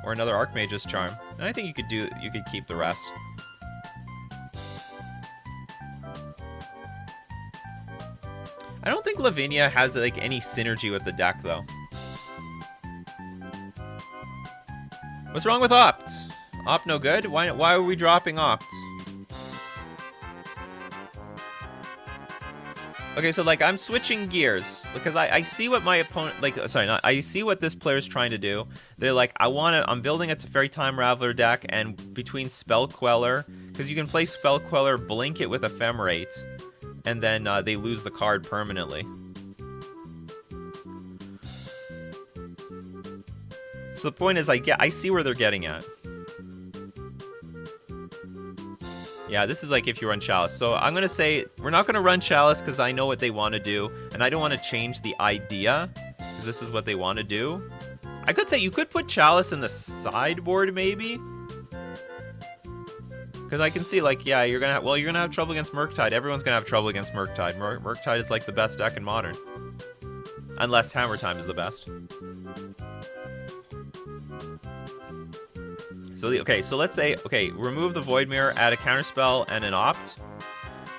Or another Archmage's Charm. And I think you could keep the rest. I don't think Lavinia has like any synergy with the deck though. What's wrong with Opt? Opt no good? Why are we dropping Opt? Okay, so like I'm switching gears because I see what my opponent I see what this player is trying to do. They're like, I'm building a Teferi Time Raveler deck, and between Spell Queller, because you can play Spell Queller, blink it with Ephemerate, and then they lose the card permanently. So the point is, I see where they're getting at. Yeah, this is like if you run Chalice. So I'm going to say we're not going to run Chalice because I know what they want to do. And I don't want to change the idea because this is what they want to do. I could say you could put Chalice in the sideboard maybe. Because I can see like, yeah, you're going to have trouble against Murktide. Everyone's going to have trouble against Murktide. Murktide is like the best deck in Modern. Unless Hammer Time is the best. So so let's say, remove the Void Mirror, add a Counterspell and an Opt.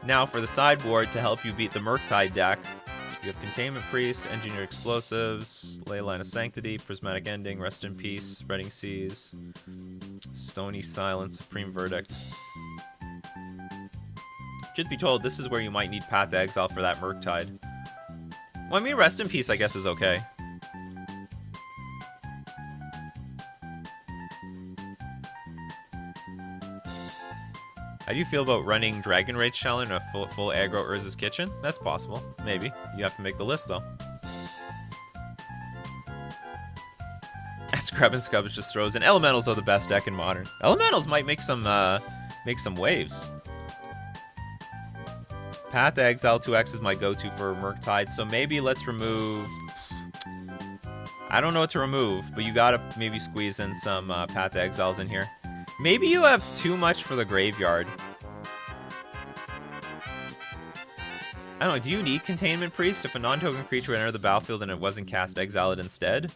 Now for the sideboard to help you beat the Murktide deck, you have Containment Priest, Engineered Explosives, Ley Line of Sanctity, Prismatic Ending, Rest in Peace, Spreading Seas, Stony Silence, Supreme Verdict. Should be told, this is where you might need Path to Exile for that Murktide. Well, I mean, Rest in Peace, I guess, is okay. How do you feel about running Dragon Rage Challenge in a full aggro Urza's Kitchen? That's possible. Maybe. You have to make the list, though. Scrub and Scubs just throws in. Elementals are the best deck in Modern. Elementals might make some waves. Path to Exile 2X is my go-to for Murktide, so maybe let's remove... I don't know what to remove, but you gotta maybe squeeze in some Path to Exiles in here. Maybe you have too much for the graveyard. I don't know, do you need Containment Priest? If a non-token creature would enter the battlefield and it wasn't cast, exile it instead?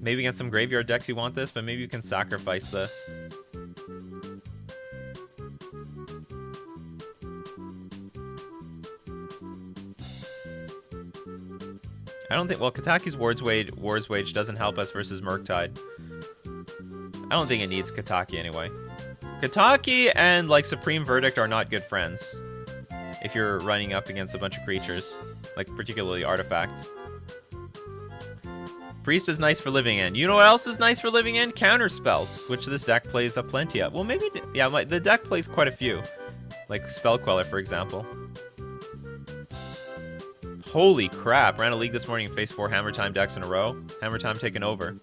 Maybe against some graveyard decks you want this, but maybe you can sacrifice this. I don't think... Well, Kataki's War's Wage doesn't help us versus Murktide. I don't think it needs Kataki anyway. Kataki and like Supreme Verdict are not good friends if you're running up against a bunch of creatures, like particularly artifacts. Priest is nice for living in. You know what else is nice for living in? Counter spells, which this deck plays a plenty of. Well, maybe, yeah, the deck plays quite a few, like Spell Queller, for example. Holy crap. Ran a league this morning and faced 4 Hammer Time decks in a row. Hammer Time taking over.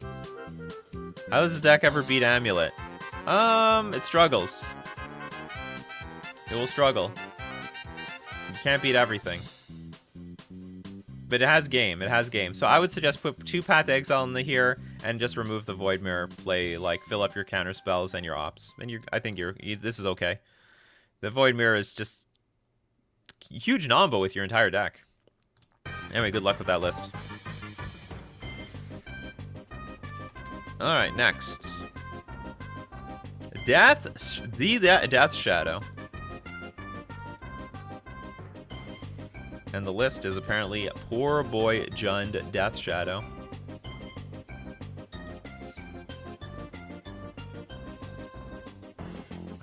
How does the deck ever beat Amulet? It struggles. It will struggle. You can't beat everything. But it has game. It has game. So I would suggest put 2 Path to Exile in here and just remove the Void Mirror. Play, like, fill up your counter spells and your ops. And I think this is okay. The Void Mirror is just huge nombo with your entire deck. Anyway, good luck with that list. Alright, next. Death Shadow. And the list is apparently Poor Boy Jund Death Shadow.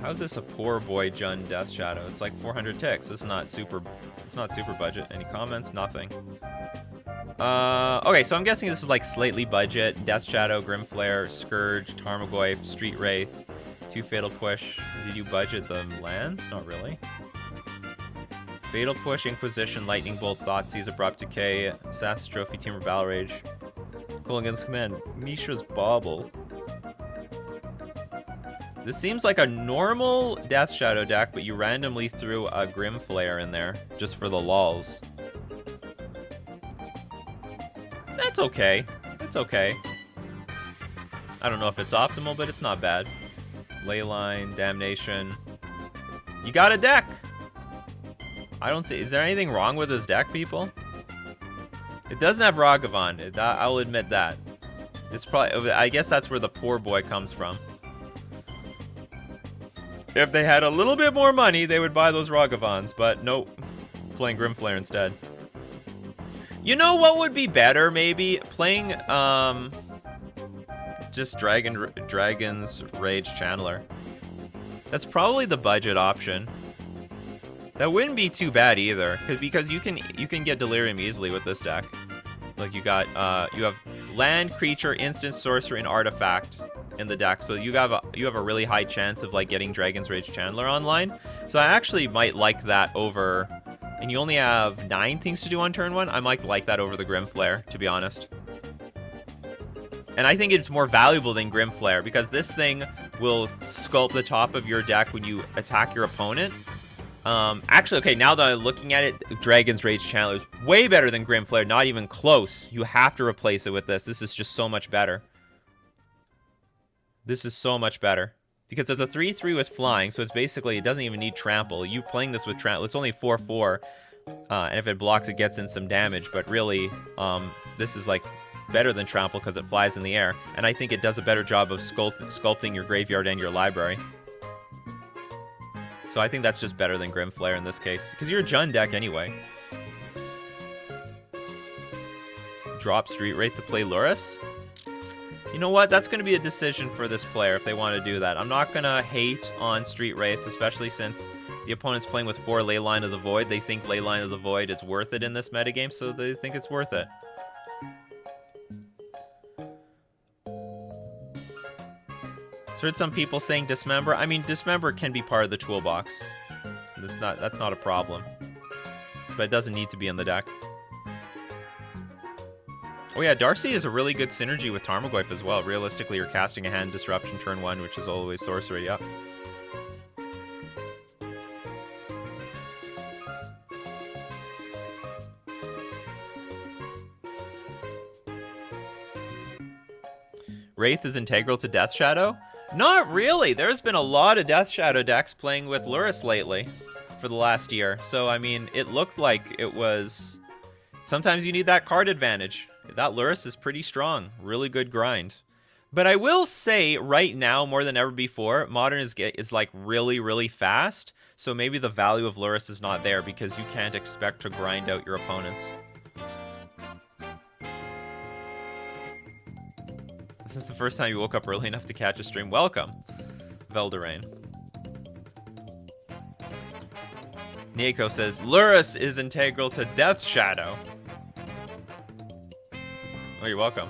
How's this a Poor Boy Jund Death Shadow? It's like 400 ticks. This is not super. It's not super budget. Any comments? Nothing. Okay, so I'm guessing this is like slightly budget. Death Shadow, Grimflare, Scourge, Tarmogoyf, Street Wraith, 2 Fatal Push. Did you budget the lands? Not really. Fatal Push, Inquisition, Lightning Bolt, Thoughtseize, Abrupt Decay, Assassin's Trophy, Temur Battle Rage. Against Command, Mishra's Bauble. This seems like a normal Death Shadow deck, but you randomly threw a Grimflare in there, just for the lulz. That's okay. It's okay. I don't know if it's optimal, but it's not bad. Leyline, Damnation. You got a deck! I don't see... Is there anything wrong with this deck, people? It doesn't have Ragavan. I'll admit that. It's probably... I guess that's where the poor boy comes from. If they had a little bit more money, they would buy those Ragavans, but nope. Playing Grimflare instead. You know what would be better, maybe? Playing, just Dragon's Rage Channeler. That's probably the budget option. That wouldn't be too bad either, because you can get Delirium easily with this deck. Like you have land, creature, instant, sorcery, and artifact in the deck, so you have a really high chance of like getting Dragon's Rage Channeler online. So I actually might like that over, and you only have 9 things to do on turn 1. I might like that over the Grimflare, to be honest. And I think it's more valuable than Grimflare because this thing will sculpt the top of your deck when you attack your opponent. Actually, okay, now that I'm looking at it, Dragon's Rage Channeler is way better than Grimflare, not even close. You have to replace it with this. This is just so much better. This is so much better. Because it's a 3/3 with flying, so it's basically, it doesn't even need trample. You playing this with trample, it's only 4/4. And if it blocks, it gets in some damage. But really, this is like better than trample because it flies in the air. And I think it does a better job of sculpting your graveyard and your library. So I think that's just better than Grimflare in this case. Because you're a Jund deck anyway. Drop Street Wraith to play Lurrus? You know what? That's going to be a decision for this player if they want to do that. I'm not going to hate on Street Wraith, especially since the opponent's playing with 4 Leyline of the Void. They think Leyline of the Void is worth it in this metagame, so they think it's worth it. So heard some people saying Dismember. I mean, Dismember can be part of the toolbox. That's not a problem. But it doesn't need to be in the deck. Oh yeah, Darcy is a really good synergy with Tarmogoyf as well. Realistically, you're casting a hand disruption turn 1, which is always sorcery, yep. Wraith is integral to Death Shadow? Not really! There's been a lot of Death Shadow decks playing with Lurrus lately for the last year. So, I mean, it looked like it was... Sometimes you need that card advantage. That Lurrus is pretty strong. Really good grind. But I will say, right now, more than ever before, Modern is like really, really fast. So maybe the value of Lurrus is not there because you can't expect to grind out your opponents. This is the first time you woke up early enough to catch a stream. Welcome, Velderain. Nieko says, Lurrus is integral to Death Shadow. Oh, you're welcome.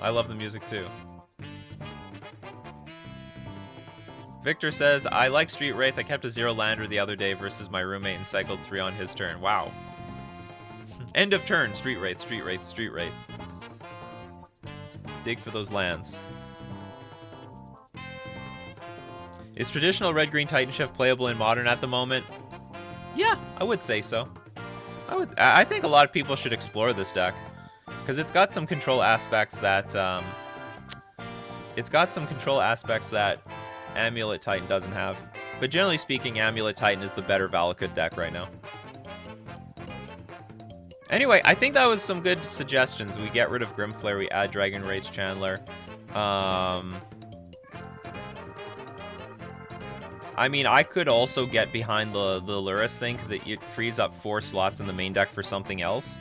I love the music too. Victor says, I like Street Wraith. I kept a 0 lander the other day versus my roommate and cycled 3 on his turn. Wow. End of turn. Street Wraith, Street Wraith, Street Wraith. Dig for those lands. Is traditional red-green Titan Shift playable in Modern at the moment? Yeah, I would say so. I think a lot of people should explore this deck. Because it's got some control aspects that... Amulet Titan doesn't have. But generally speaking, Amulet Titan is the better Valakut deck right now. Anyway, I think that was some good suggestions. We get rid of Grimflare, we add Dragon Rage Chandler. I mean, I could also get behind the Lurrus thing, because it frees up 4 slots in the main deck for something else.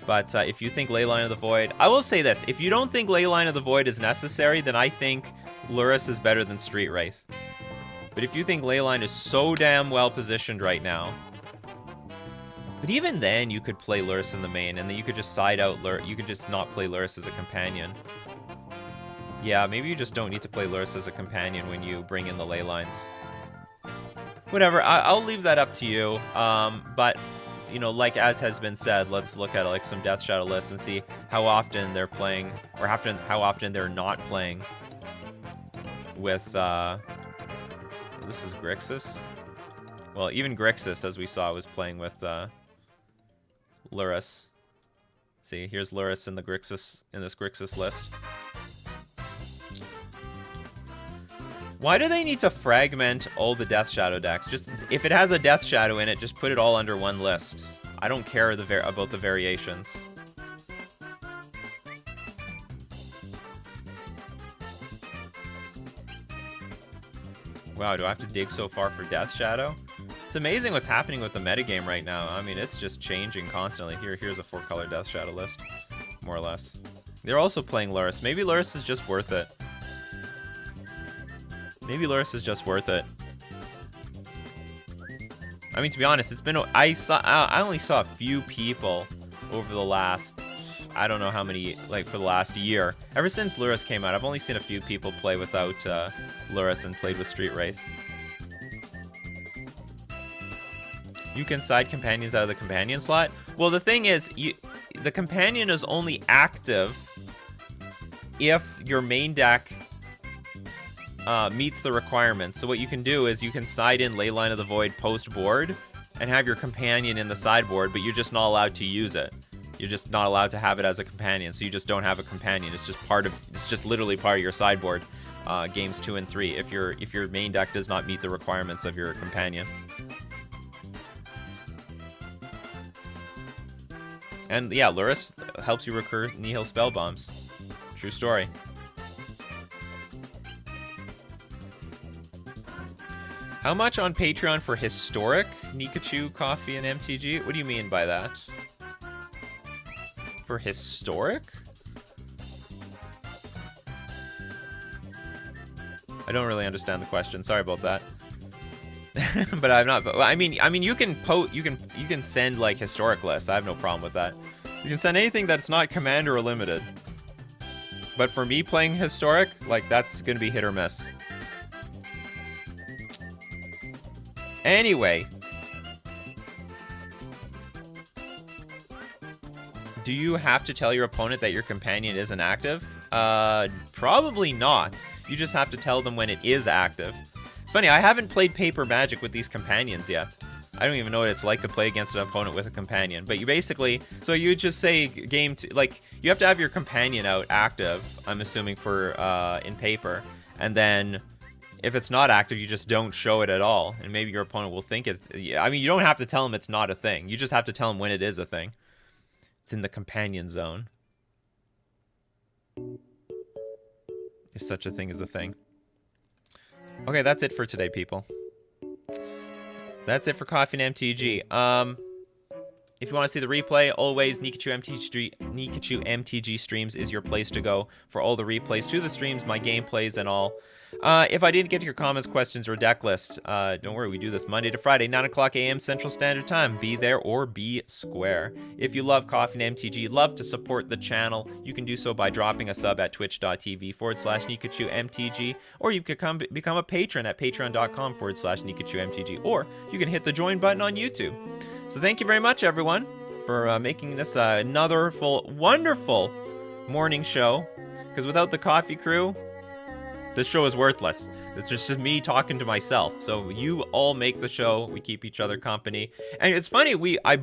But if you think Leyline of the Void... I will say this, if you don't think Leyline of the Void is necessary, then I think Lurrus is better than Street Wraith. But if you think Leyline is so damn well positioned right now... But even then, you could play Lurrus in the main, and then you could just side out Lurrus. You could just not play Lurrus as a companion. Yeah, maybe you just don't need to play Lurrus as a companion when you bring in the ley lines. Whatever, I'll leave that up to you. But, you know, like as has been said, let's look at like some Death Shadow lists and see how often they're playing, or how often they're not playing with, this is Grixis. Well, even Grixis, as we saw, was playing with Lurrus. See, here's Lurrus in the Grixis, in this Grixis list. Why do they need to fragment all the Death Shadow decks? Just, if it has a Death Shadow in it, just put it all under one list. I don't care about the variations. Wow, do I have to dig so far for Death Shadow? It's amazing what's happening with the metagame right now. I mean, it's just changing constantly. Here's a 4-color Death Shadow list, more or less. They're also playing Lurrus. Maybe Lurrus is just worth it. Maybe Lurrus is just worth it. I mean, to be honest, it's been... I only saw a few people over the last... I don't know how many, like, for the last year. Ever since Lurrus came out, I've only seen a few people play without Lurrus and played with Street Wraith. You can side companions out of the companion slot? Well, the thing is, the companion is only active if your main deck meets the requirements. So what you can do is you can side in Leyline of the Void post-board and have your companion in the sideboard, but you're just not allowed to use it. You're just not allowed to have it as a companion, so you just don't have a companion. It's just literally part of your sideboard, games 2 and 3, if your main deck does not meet the requirements of your companion. And yeah, Lurrus helps you recur Nihil spell bombs. True story. How much on Patreon for historic Nikachu, Coffee, and MTG? What do you mean by that? For historic? I don't really understand the question. Sorry about that. But I'm not. I mean, you can send like historic lists. I have no problem with that. You can send anything that's not commander or limited. But for me playing historic, like that's gonna be hit or miss. Anyway. Do you have to tell your opponent that your companion isn't active? Probably not. You just have to tell them when it is active. It's funny, I haven't played Paper Magic with these companions yet. I don't even know what it's like to play against an opponent with a companion. But you basically, so you just say game two, like you have to have your companion out active, I'm assuming for in Paper. And then if it's not active, you just don't show it at all. And maybe your opponent will think it's, I mean, you don't have to tell them it's not a thing. You just have to tell them when it is a thing. It's in the companion zone. If such a thing is a thing. Okay, that's it for today, people. That's it for Coffee and MTG. If you want to see the replay, always Nikachu MTG streams is your place to go for all the replays to the streams, my gameplays, and all. If I didn't get to your comments, questions, or deck list, don't worry, we do this Monday to Friday, 9 o'clock a.m. Central Standard Time. Be there or be square. If you love Coffee and MTG, love to support the channel, you can do so by dropping a sub at twitch.tv/NikachuMTG, or you can become a patron at patreon.com/NikachuMTG, or you can hit the join button on YouTube. So thank you very much, everyone. for making this another wonderful morning show. Because without the coffee crew, this show is worthless. It's just me talking to myself. So you all make the show. We keep each other company. And it's funny,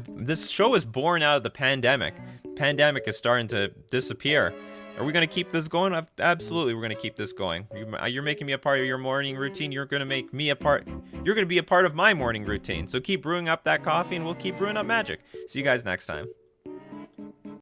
this show is born out of the pandemic. Pandemic is starting to disappear. Are we going to keep this going? Absolutely, we're going to keep this going. You're making me a part of your morning routine. You're going to make me a part. You're going to be a part of my morning routine. So keep brewing up that coffee, and we'll keep brewing up magic. See you guys next time.